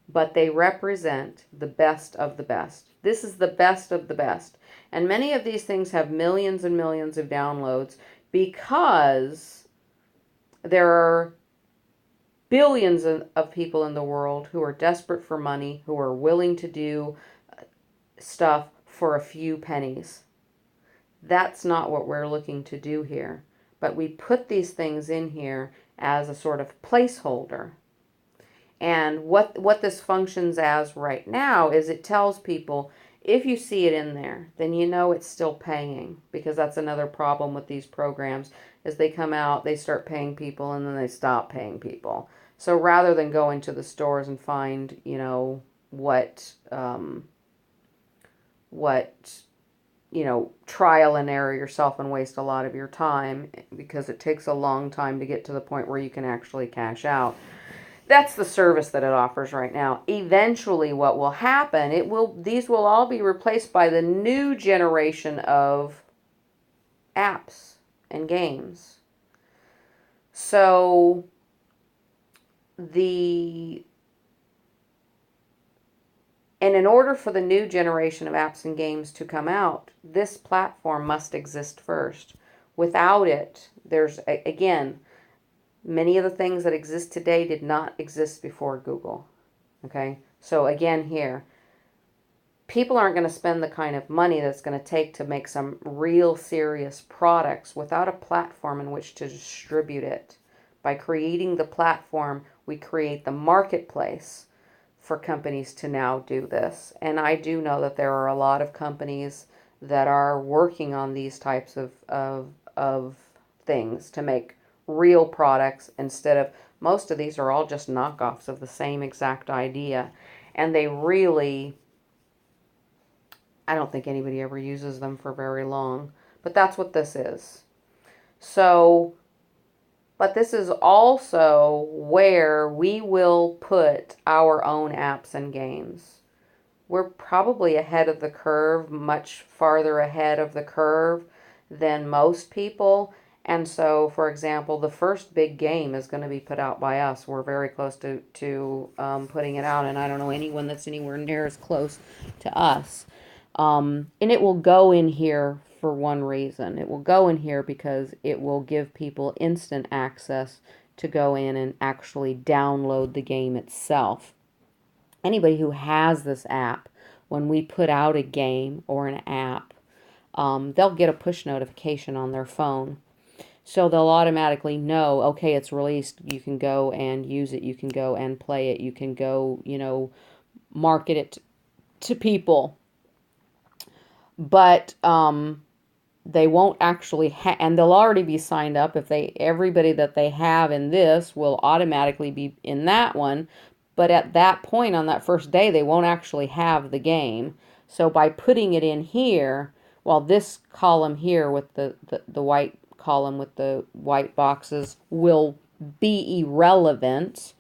But they represent the best of the best. This is the best of the best. And many of these things have millions and millions of downloads because there are billions of people in the world who are desperate for money, who are willing to do stuff for a few pennies. That's not what we're looking to do here. But we put these things in here as a sort of placeholder. And what this functions as right now is it tells people, if you see it in there, then you know it's still paying, because that's another problem with these programs. As they come out, they start paying people and then they stop paying people. So rather than going to the stores and find, what trial and error yourself and waste a lot of your time, because it takes a long time to get to the point where you can actually cash out. That's the service that it offers right now. Eventually what will happen, these will all be replaced by the new generation of apps and games. So and in order for the new generation of apps and games to come out, this platform must exist first. Without it, many of the things that exist today did not exist before Google. Okay? So again here, people aren't going to spend the kind of money that's going to take to make some real serious products without a platform in which to distribute it. By creating the platform, we create the marketplace for companies to now do this. And I do know that there are a lot of companies that are working on these types of things to make real products, instead of, most of these are all just knockoffs of the same exact idea. And they really, I don't think anybody ever uses them for very long. But that's what this is. So, but this is also where we will put our own apps and games. We're probably ahead of the curve, much farther ahead of the curve than most people. And so, for example, the first big game is going to be put out by us. We're very close to putting it out, and I don't know anyone that's anywhere near as close to us. And it will go in here for one reason. It will go in here because it will give people instant access to go in and actually download the game itself. Anybody who has this app, when we put out a game or an app, they'll get a push notification on their phone. So they'll automatically know, okay, it's released. You can go and use it. You can go and play it. You can go, market it to people. But they won't actually and they'll already be signed up. Everybody that they have in this will automatically be in that one. But at that point, on that first day, they won't actually have the game. So by putting it in here, while this column here with the white column with the white boxes will be irrelevant,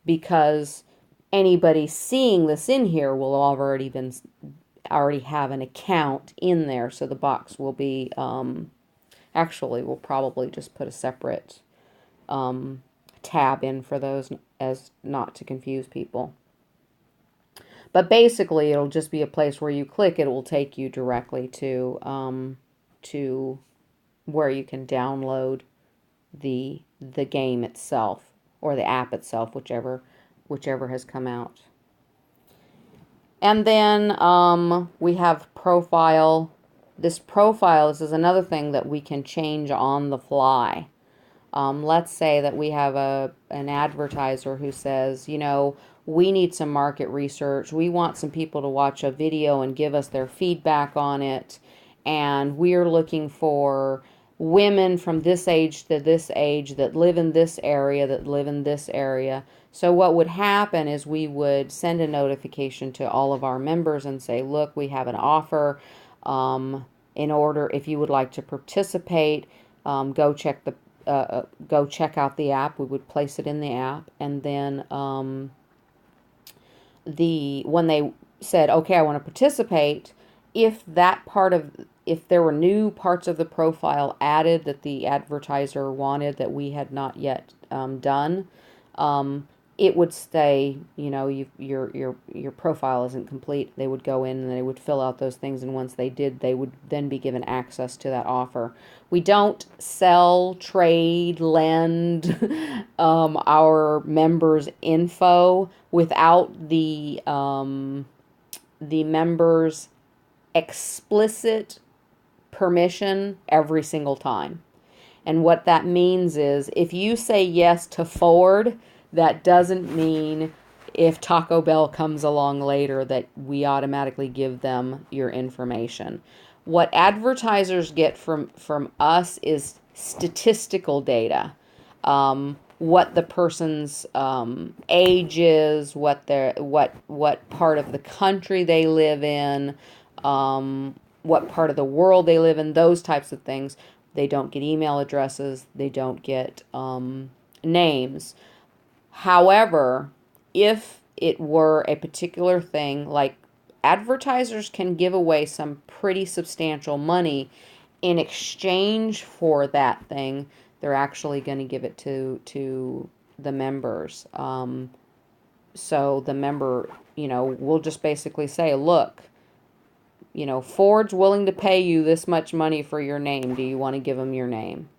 because anybody seeing this in here will already have an account in there. So the box will be, actually, we'll probably just put a separate tab in for those, as not to confuse people. But basically, it'll just be a place where you click, it will take you directly to where you can download the game itself, or the app itself, whichever has come out. And then we have profile. This is another thing that we can change on the fly. Let's say that we have an advertiser who says, we need some market research. We want some people to watch a video and give us their feedback on it. And we're looking for women from this age to this age that live in this area, So what would happen is we would send a notification to all of our members and say, look, we have an offer. If you would like to participate, go check out the app. We would place it in the app, and then when they said, okay, I want to participate, if there were new parts of the profile added that the advertiser wanted that we had not yet done, it would say, your profile isn't complete. They would go in and they would fill out those things, and once they did, they would then be given access to that offer. We don't sell, trade, lend our members' info without the members' explicit permission every single time. And what that means is, if you say yes to Ford, that doesn't mean if Taco Bell comes along later that we automatically give them your information. What advertisers get from us is statistical data. What the person's age is, what part of the country they live in, what part of the world they live in, those types of things. They don't get email addresses. They don't get names. However, if it were a particular thing, like advertisers can give away some pretty substantial money in exchange for that thing, they're actually going to give it to the members. So the member, will just basically say, look, Ford's willing to pay you this much money for your name. Do you want to give them your name?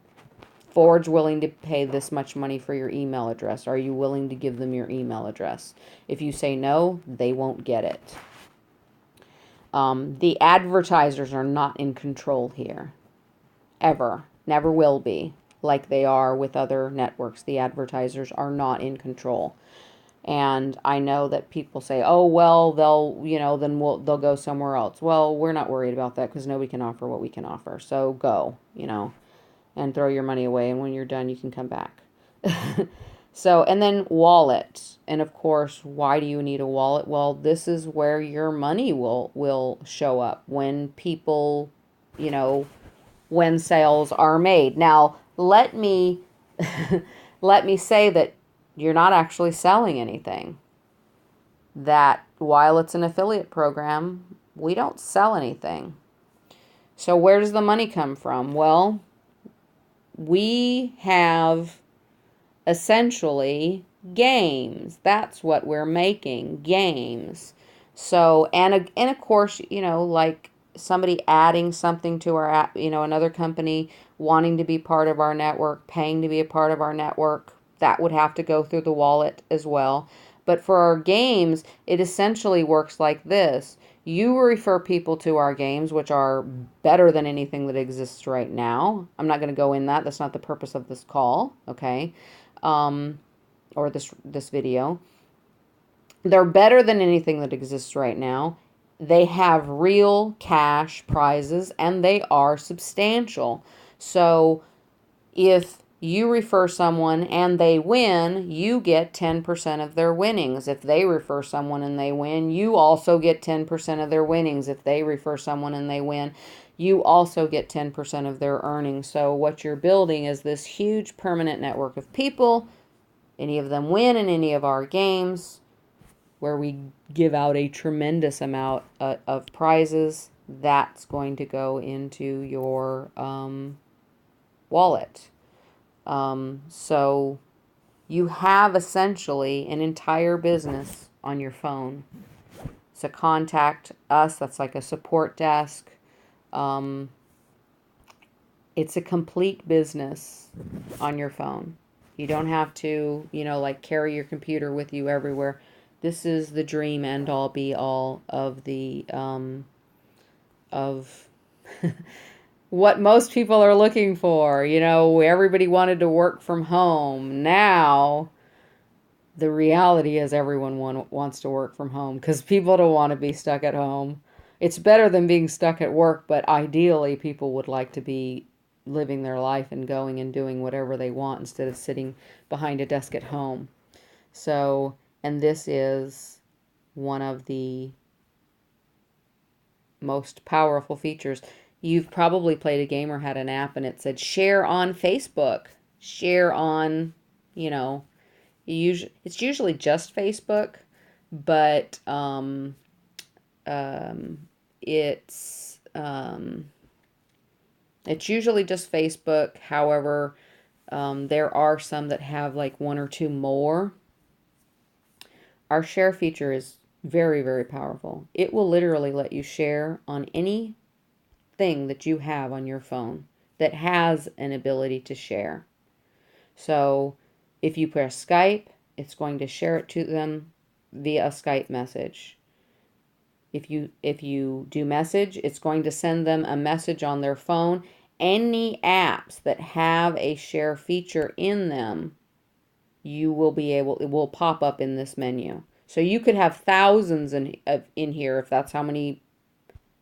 Ford's willing to pay this much money for your email address. Are you willing to give them your email address? If you say no, they won't get it. The advertisers are not in control here. Ever. Never will be. Like they are with other networks. The advertisers are not in control. And I know that people say, oh, well, they'll go somewhere else. Well, we're not worried about that because nobody can offer what we can offer. So go, and throw your money away. And when you're done, you can come back. So, and then wallet. And of course, why do you need a wallet? Well, this is where your money will show up when people, when sales are made. Now, let me say that you're not actually selling anything. That while it's an affiliate program, we don't sell anything. So where does the money come from? Well, we have essentially games. That's what we're making, games. So, and of course, like somebody adding something to our app, another company wanting to be part of our network, paying to be a part of our network, that would have to go through the wallet as well. But for our games, it essentially works like this. You refer people to our games, which are better than anything that exists right now. I'm not going to go in that. That's not the purpose of this call, okay? Or this video. They're better than anything that exists right now. They have real cash prizes, and they are substantial. So if You refer someone and they win, you get 10% of their winnings. If they refer someone and they win, you also get 10% of their winnings. If they refer someone and they win, you also get 10% of their earnings. So what you're building is this huge permanent network of people. Any of them win in any of our games, where we give out a tremendous amount of prizes. That's going to go into your wallet. So you have essentially an entire business on your phone. So contact us. That's like a support desk. Um, it's a complete business on your phone. You don't have to, like carry your computer with you everywhere. This is the dream end all be all of the of what most people are looking for. Everybody wanted to work from home. Now the reality is everyone wants to work from home because people don't want to be stuck at home. It's better than being stuck at work, but ideally people would like to be living their life and going and doing whatever they want instead of sitting behind a desk at home. So, and this is one of the most powerful features. You've probably played a game or had an app and it said share on Facebook, share on, it's usually just Facebook, but it's it's usually just Facebook. However, there are some that have like one or two more. Our share feature is very, very powerful. It will literally let you share on anything that you have on your phone that has an ability to share. So if you press Skype, it's going to share it to them via a Skype message. If you do message, it's going to send them a message on their phone. Any apps that have a share feature in them, it will pop up in this menu. So you could have thousands in here if that's how many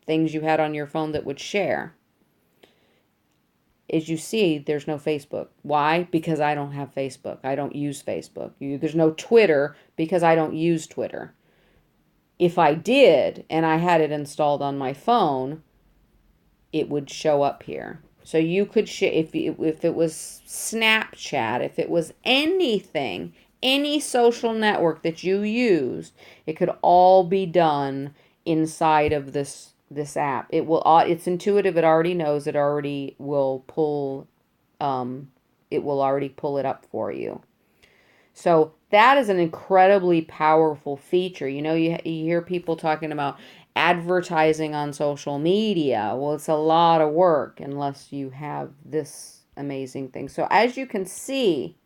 things you had on your phone that would share. As you see, there's no Facebook. Why? Because I don't have Facebook. I don't use Facebook. There's no Twitter because I don't use Twitter. If I did and I had it installed on my phone, it would show up here. So you could if it was Snapchat, if it was anything, any social network that you used, it could all be done inside of this app. It's intuitive. It already knows. It already will pull. It will already pull it up for you. So that is an incredibly powerful feature. You hear people talking about advertising on social media. Well, it's a lot of work unless you have this amazing thing. So as you can see,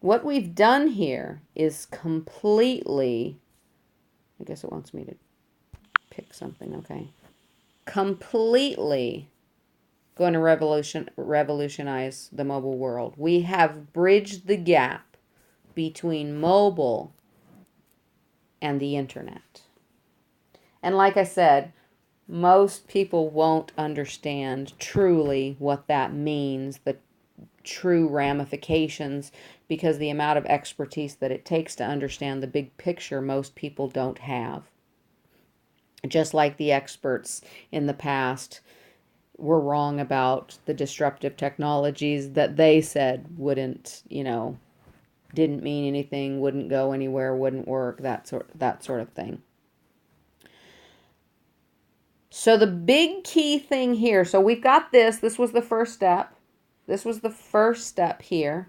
what we've done here is completely, I guess it wants me to pick something, okay. Completely going to revolutionize the mobile world. We have bridged the gap between mobile and the internet. And like I said, most people won't understand truly what that means, the true ramifications, because the amount of expertise that it takes to understand the big picture, most people don't have. Just like the experts in the past were wrong about the disruptive technologies that they said wouldn't, didn't mean anything, wouldn't go anywhere, wouldn't work, that sort of thing. So the big key thing here, so we've got this was the first step. This was the first step here,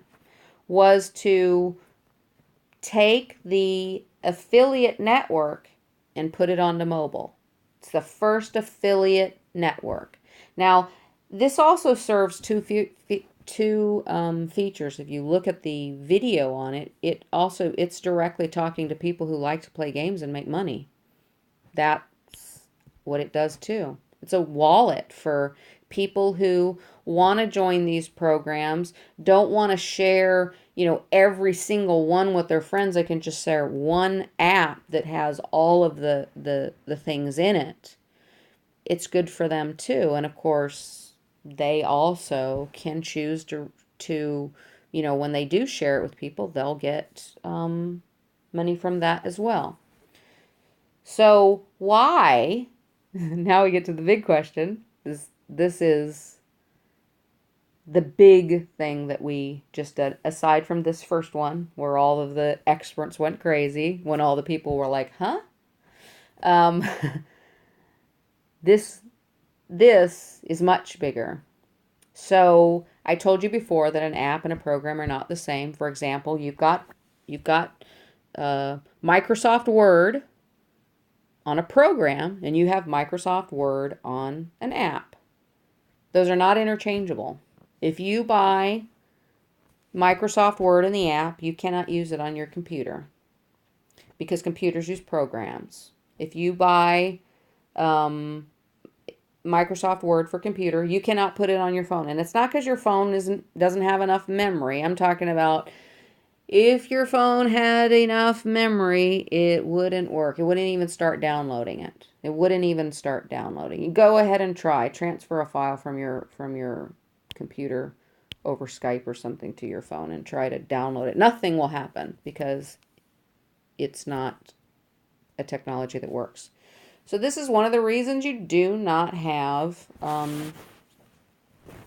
was to take the affiliate network and put it onto mobile. It's the first affiliate network. Now, this also serves two features. If you look at the video on it, it's directly talking to people who like to play games and make money. That's what it does too. It's a wallet for people who want to join these programs, don't want to share, every single one with their friends. They can just share one app that has all of the things in it. It's good for them too. And of course, they also can choose to to, when they do share it with people, they'll get money from that as well. So why? Now we get to the big question. This is the big thing that we just did, aside from this first one, where all of the experts went crazy, when all the people were like, huh? Um, this is much bigger. So I told you before that an app and a program are not the same. For example, you've got Microsoft Word on a program, and you have Microsoft Word on an app. Those are not interchangeable. If you buy Microsoft Word in the app, you cannot use it on your computer because computers use programs. If you buy Microsoft Word for computer, you cannot put it on your phone. And it's not because your phone doesn't have enough memory. I'm talking about if your phone had enough memory, it wouldn't work. It wouldn't even start downloading it. It wouldn't even start downloading. You go ahead and try. Transfer a file from your computer over Skype or something to your phone and try to download it. Nothing will happen because it's not a technology that works. So this is one of the reasons you do not have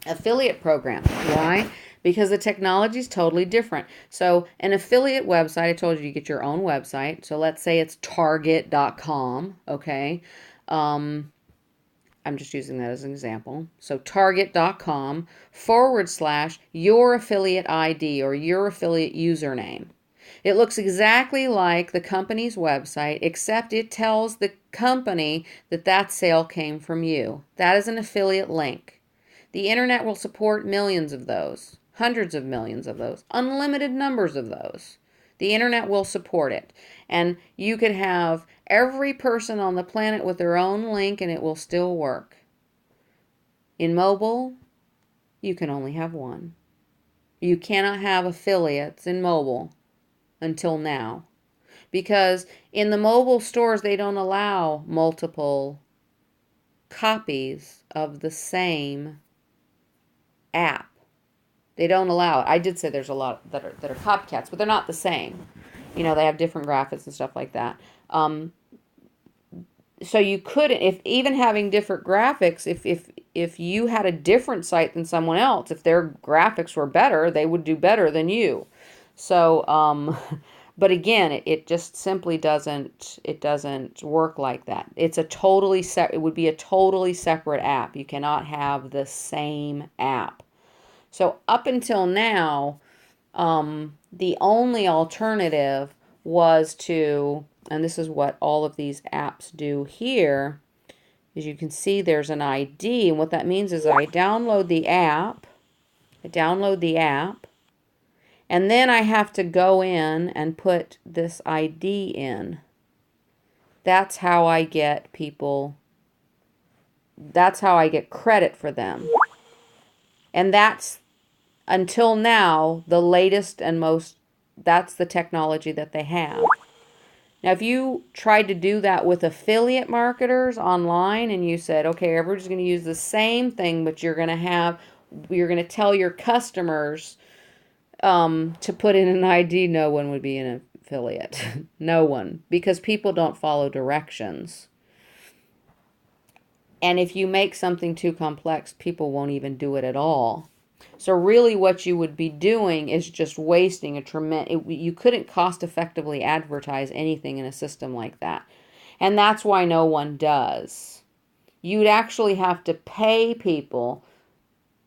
affiliate programs. Why? Because the technology is totally different. So an affiliate website, I told you get your own website. So let's say it's target.com, okay? I'm just using that as an example. So target.com / your affiliate ID or your affiliate username. It looks exactly like the company's website, except it tells the company that sale came from you. That is an affiliate link. The internet will support millions of those, hundreds of millions of those, unlimited numbers of those. The internet will support it. And you could have every person on the planet with their own link and it will still work. In mobile, you can only have one. You cannot have affiliates in mobile until now. Because in the mobile stores, they don't allow multiple copies of the same app. They don't allow it. I did say there's a lot that are copycats, but they're not the same. They have different graphics and stuff like that. So you couldn't, if even having different graphics, if you had a different site than someone else, if their graphics were better, they would do better than you. So, but again, it just simply doesn't work like that. It would be a totally separate app. You cannot have the same app. So up until now, the only alternative was to, and this is what all of these apps do here, as you can see there's an ID, and what that means is I download the app, and then I have to go in and put this ID in. That's how I get credit for them. And that's, until now, the latest and most, that's the technology that they have. Now, if you tried to do that with affiliate marketers online and you said, okay, everybody's going to use the same thing, but you're going to tell your customers to put in an ID, no one would be an affiliate. No one. Because people don't follow directions. And if you make something too complex, people won't even do it at all. So really what you would be doing is just wasting you couldn't cost effectively advertise anything in a system like that. And that's why no one does. You'd actually have to pay people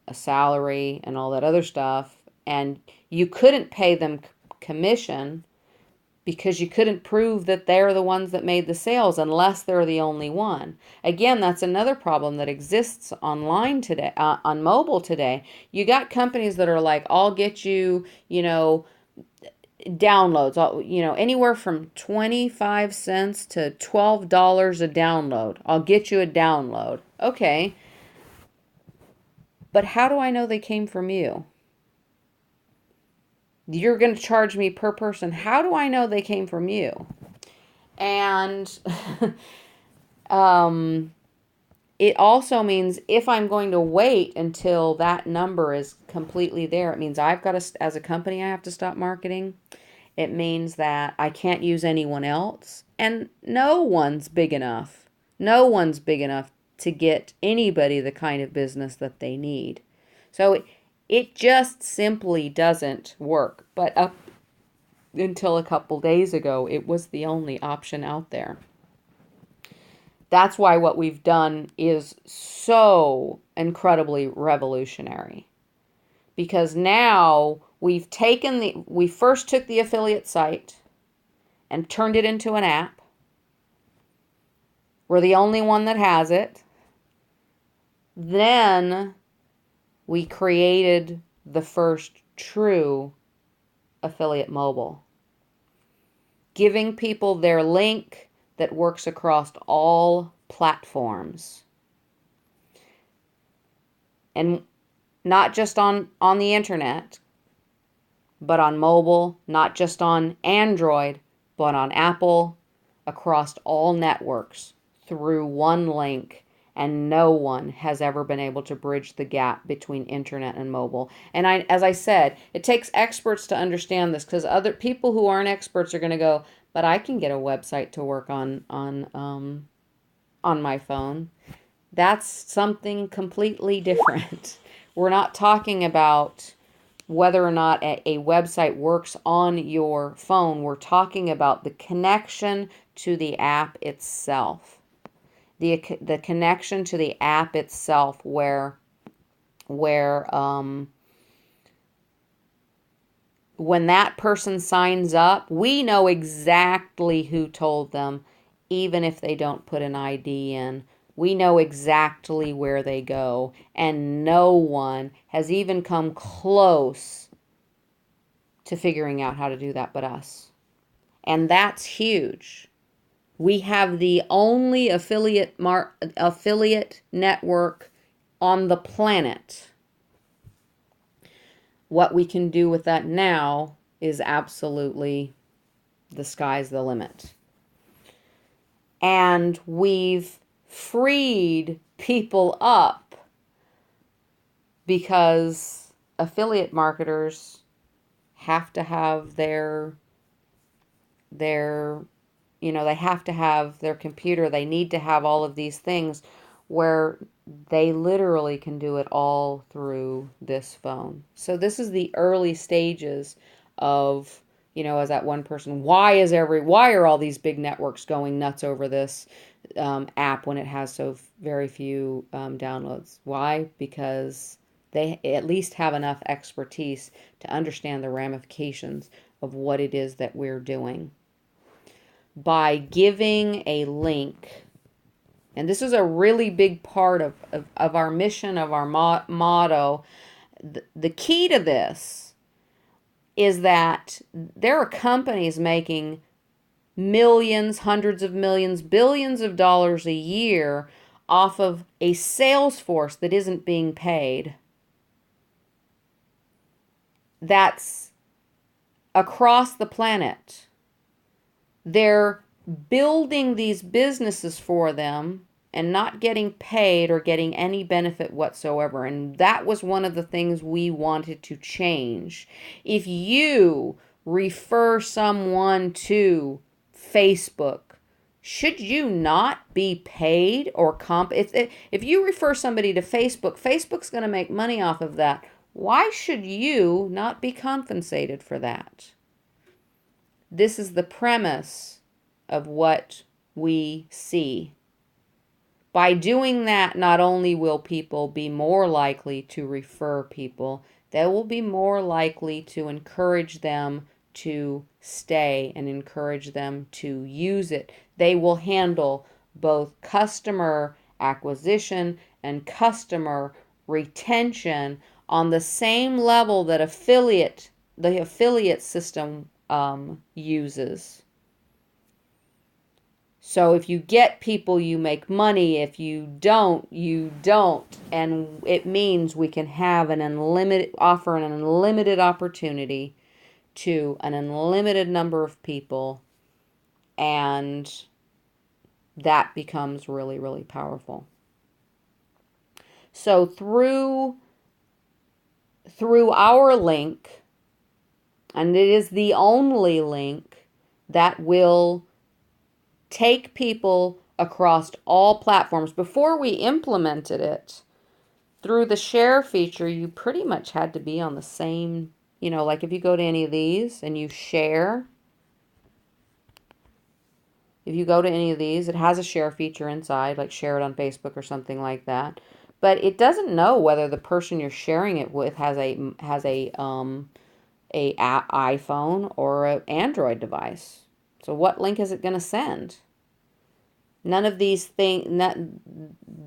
a salary and all that other stuff, and you couldn't pay them commission because you couldn't prove that they're the ones that made the sales unless they're the only one. Again, that's another problem that exists online today, on mobile today. You got companies that are like, I'll get you, downloads, anywhere from 25 cents to $12 a download. I'll get you a download. Okay. But how do I know they came from you? You're going to charge me per person. How do I know they came from you? And it also means if I'm going to wait until that number is completely there, it means I've got to, as a company, I have to stop marketing. It means that I can't use anyone else. And no one's big enough. No one's big enough to get anybody the kind of business that they need. So it just simply doesn't work. But up until a couple days ago, it was the only option out there. That's why what we've done is so incredibly revolutionary. Because now we first took the affiliate site and turned it into an app. We're the only one that has it. Then we created the first true affiliate mobile, giving people their link that works across all platforms. And not just on the internet, but on mobile, not just on Android, but on Apple, across all networks through one link. And no one has ever been able to bridge the gap between internet and mobile. And as I said, it takes experts to understand this, because other people who aren't experts are going to go, but I can get a website to work on my phone. That's something completely different. We're not talking about whether or not a website works on your phone. We're talking about the connection to the app itself. The connection to the app itself, where when that person signs up, we know exactly who told them, even if they don't put an ID in. We know exactly where they go, and no one has even come close to figuring out how to do that but us. And that's huge. We have the only affiliate network on the planet. What we can do with that now is absolutely, the sky's the limit. And we've freed people up, because affiliate marketers have to have their they have to have their computer. They need to have all of these things where they literally can do it all through this phone. So this is the early stages of, as that one person, why are all these big networks going nuts over this app when it has so very few downloads? Why? Because they at least have enough expertise to understand the ramifications of what it is that we're doing. By giving a link, and this is a really big part of our mission, of our motto. The key to this is that there are companies making millions, hundreds of millions, billions of dollars a year off of a sales force that isn't being paid. That's across the planet. They're building these businesses for them and not getting paid or getting any benefit whatsoever. And that was one of the things we wanted to change. If you refer someone to Facebook, should you not be paid or if you refer somebody to Facebook, Facebook's going to make money off of that. Why should you not be compensated for that? This is the premise of what we see. By doing that, not only will people be more likely to refer people, they will be more likely to encourage them to stay and encourage them to use it. They will handle both customer acquisition and customer retention on the same level that the affiliate system uses. So if you get people, you make money. If you don't, you don't. And it means we can have offer an unlimited opportunity to an unlimited number of people. And that becomes really, really powerful. So through our link, and it is the only link that will take people across all platforms. Before we implemented it, through the share feature, you pretty much had to be on the same, like if you go to any of these and you share, if you go to any of these, it has a share feature inside, like share it on Facebook or something like that. But it doesn't know whether the person you're sharing it with has a iPhone or an Android device. So what link is it going to send? None of these things.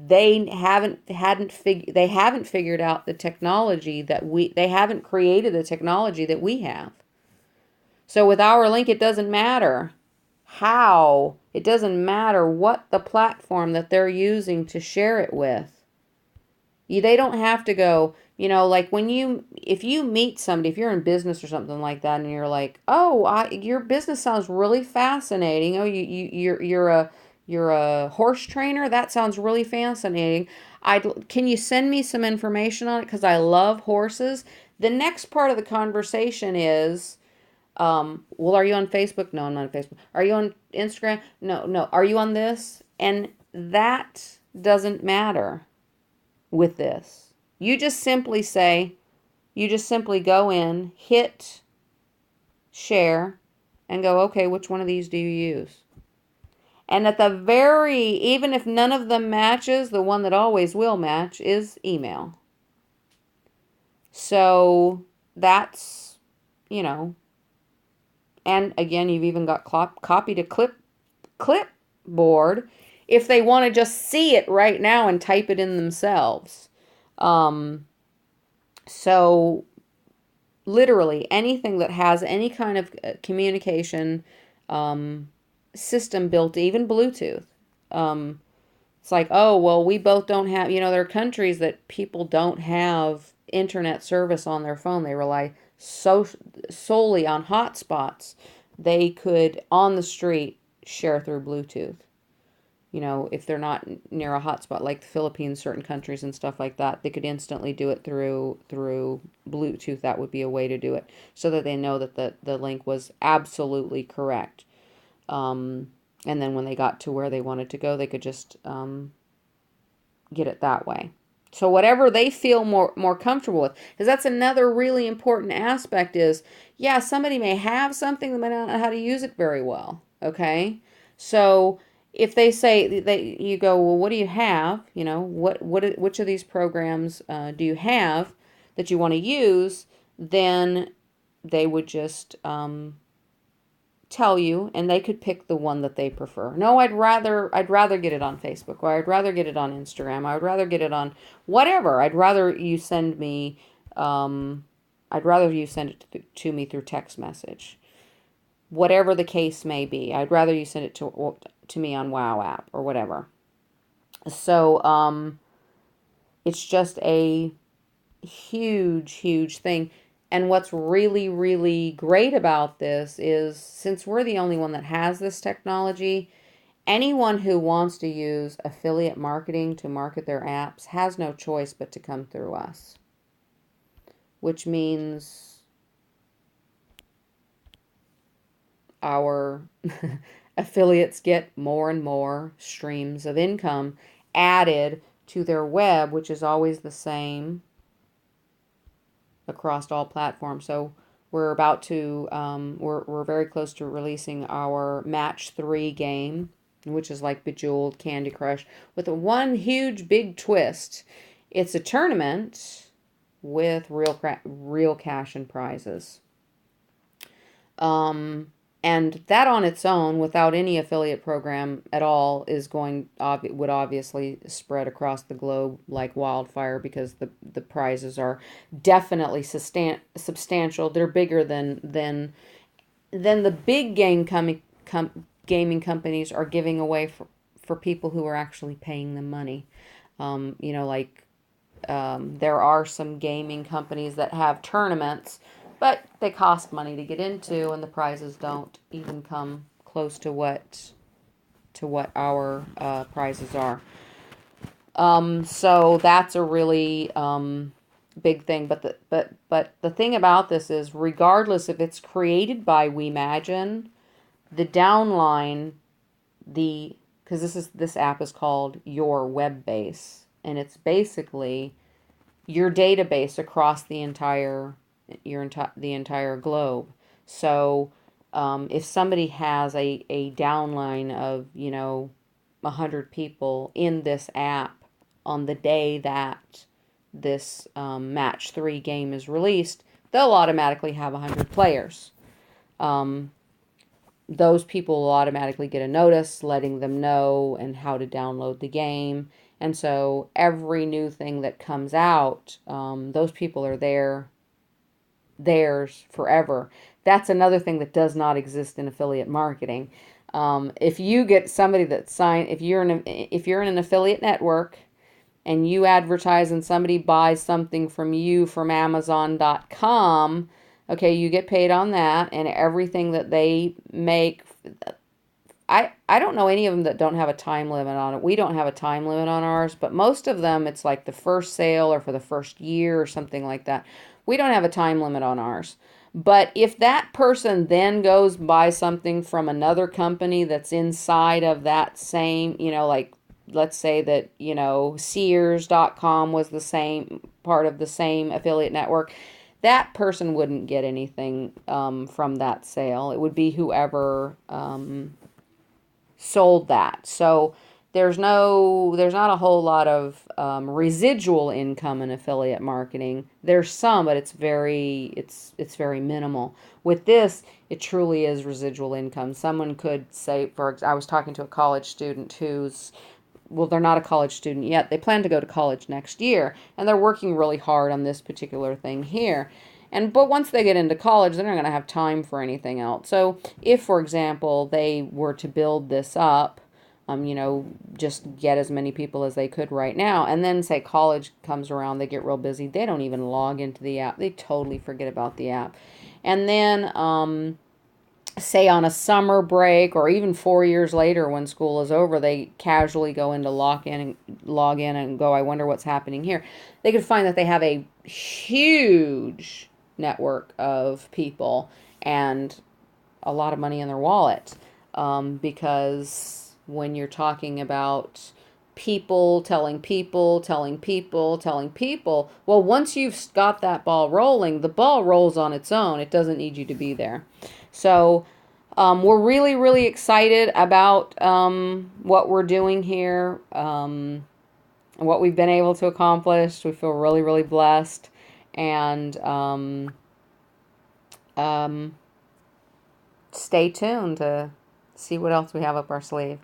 They haven't figured out the technology they haven't created the technology that we have. So with our link, it doesn't matter how. It doesn't matter what the platform that they're using to share it with. They don't have to go, like if you meet somebody, if you're in business or something like that, and you're like, oh, your business sounds really fascinating. Oh, you're a horse trainer. That sounds really fascinating. Can you send me some information on it? Because I love horses. The next part of the conversation is, well, are you on Facebook? No, I'm not on Facebook. Are you on Instagram? No, no. Are you on this? And that doesn't matter with this. You just simply go in, hit share, and go, okay, which one of these do you use? And even if none of them matches, the one that always will match is email. So that's, and again, you've even got copy to clipboard if they want to just see it right now and type it in themselves. So literally anything that has any kind of communication system built, even Bluetooth. It's like, oh, well, we both don't have, there are countries that people don't have internet service on their phone. They rely solely on hotspots. They could, on the street, share through Bluetooth. If they're not near a hotspot, like the Philippines, certain countries and stuff like that, they could instantly do it through Bluetooth. That would be a way to do it, so that they know that the link was absolutely correct. And then when they got to where they wanted to go, they could just get it that way. So whatever they feel more comfortable with, because that's another really important aspect is, yeah, somebody may have something, they may not know how to use it very well. Okay, so if they say you go, well, what do you have? Which of these programs do you have that you want to use? Then they would just tell you, and they could pick the one that they prefer. No, I'd rather get it on Facebook, or I'd rather get it on Instagram. I would rather get it on whatever. I'd rather you send me. I'd rather you send it to me through text message. Whatever the case may be, I'd rather you send it to me on Wow app or whatever. So it's just a huge thing. And what's really, really great about this is, since we're the only one that has this technology, anyone who wants to use affiliate marketing to market their apps has no choice but to come through us. Which means our affiliates get more and more streams of income added to their web, which is always the same across all platforms. So we're about to we're very close to releasing our match 3 game, which is like Bejeweled, Candy Crush, with one huge big twist. It's a tournament with real cash and prizes. And that on its own, without any affiliate program at all, would obviously spread across the globe like wildfire, because the prizes are definitely substantial. They're bigger than the big gaming companies are giving away for people who are actually paying them money. There are some gaming companies that have tournaments, but they cost money to get into, and the prizes don't even come close to what our prizes are. So that's a really big thing. But the thing about this is, regardless if it's created by Wemagine, the downline, the because this app is called Your Web Base, and it's basically your database across the entire globe. So if somebody has a downline of 100 people in this app on the day that this match 3 game is released, they'll automatically have 100 players. Um, those people will automatically get a notice letting them know and how to download the game. And so every new thing that comes out, those people are theirs forever. That's another thing that does not exist in affiliate marketing. If you get somebody that if you're in an affiliate network and you advertise and somebody buys something from you from Amazon.com, okay, you get paid on that, and everything that they make. I don't know any of them that don't have a time limit on it. We don't have a time limit on ours, but most of them it's like the first sale or for the first year or something like that. We don't have a time limit on ours. But if that person then goes buy something from another company that's inside of that same, like let's say that, Sears.com was the same part of the same affiliate network, that person wouldn't get anything from that sale. It would be whoever sold that. So there's not a whole lot of residual income in affiliate marketing. There's some, but it's very minimal. With this, it truly is residual income. Someone could say, I was talking to a college student who's, well, they're not a college student yet. They plan to go to college next year, and they're working really hard on this particular thing here. But once they get into college, they're not going to have time for anything else. So if, for example, they were to build this up, just get as many people as they could right now, and then say college comes around, they get real busy, they don't even log into the app. They totally forget about the app. And then say on a summer break or even 4 years later when school is over, they casually go into log in and go, I wonder what's happening here. They could find that they have a huge network of people and a lot of money in their wallet, because when you're talking about people telling people telling people telling people, well, once you've got that ball rolling, the ball rolls on its own. It doesn't need you to be there. So we're really, really excited about what we're doing here, and what we've been able to accomplish. We feel really, really blessed. And stay tuned to see what else we have up our sleeve.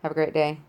Have a great day.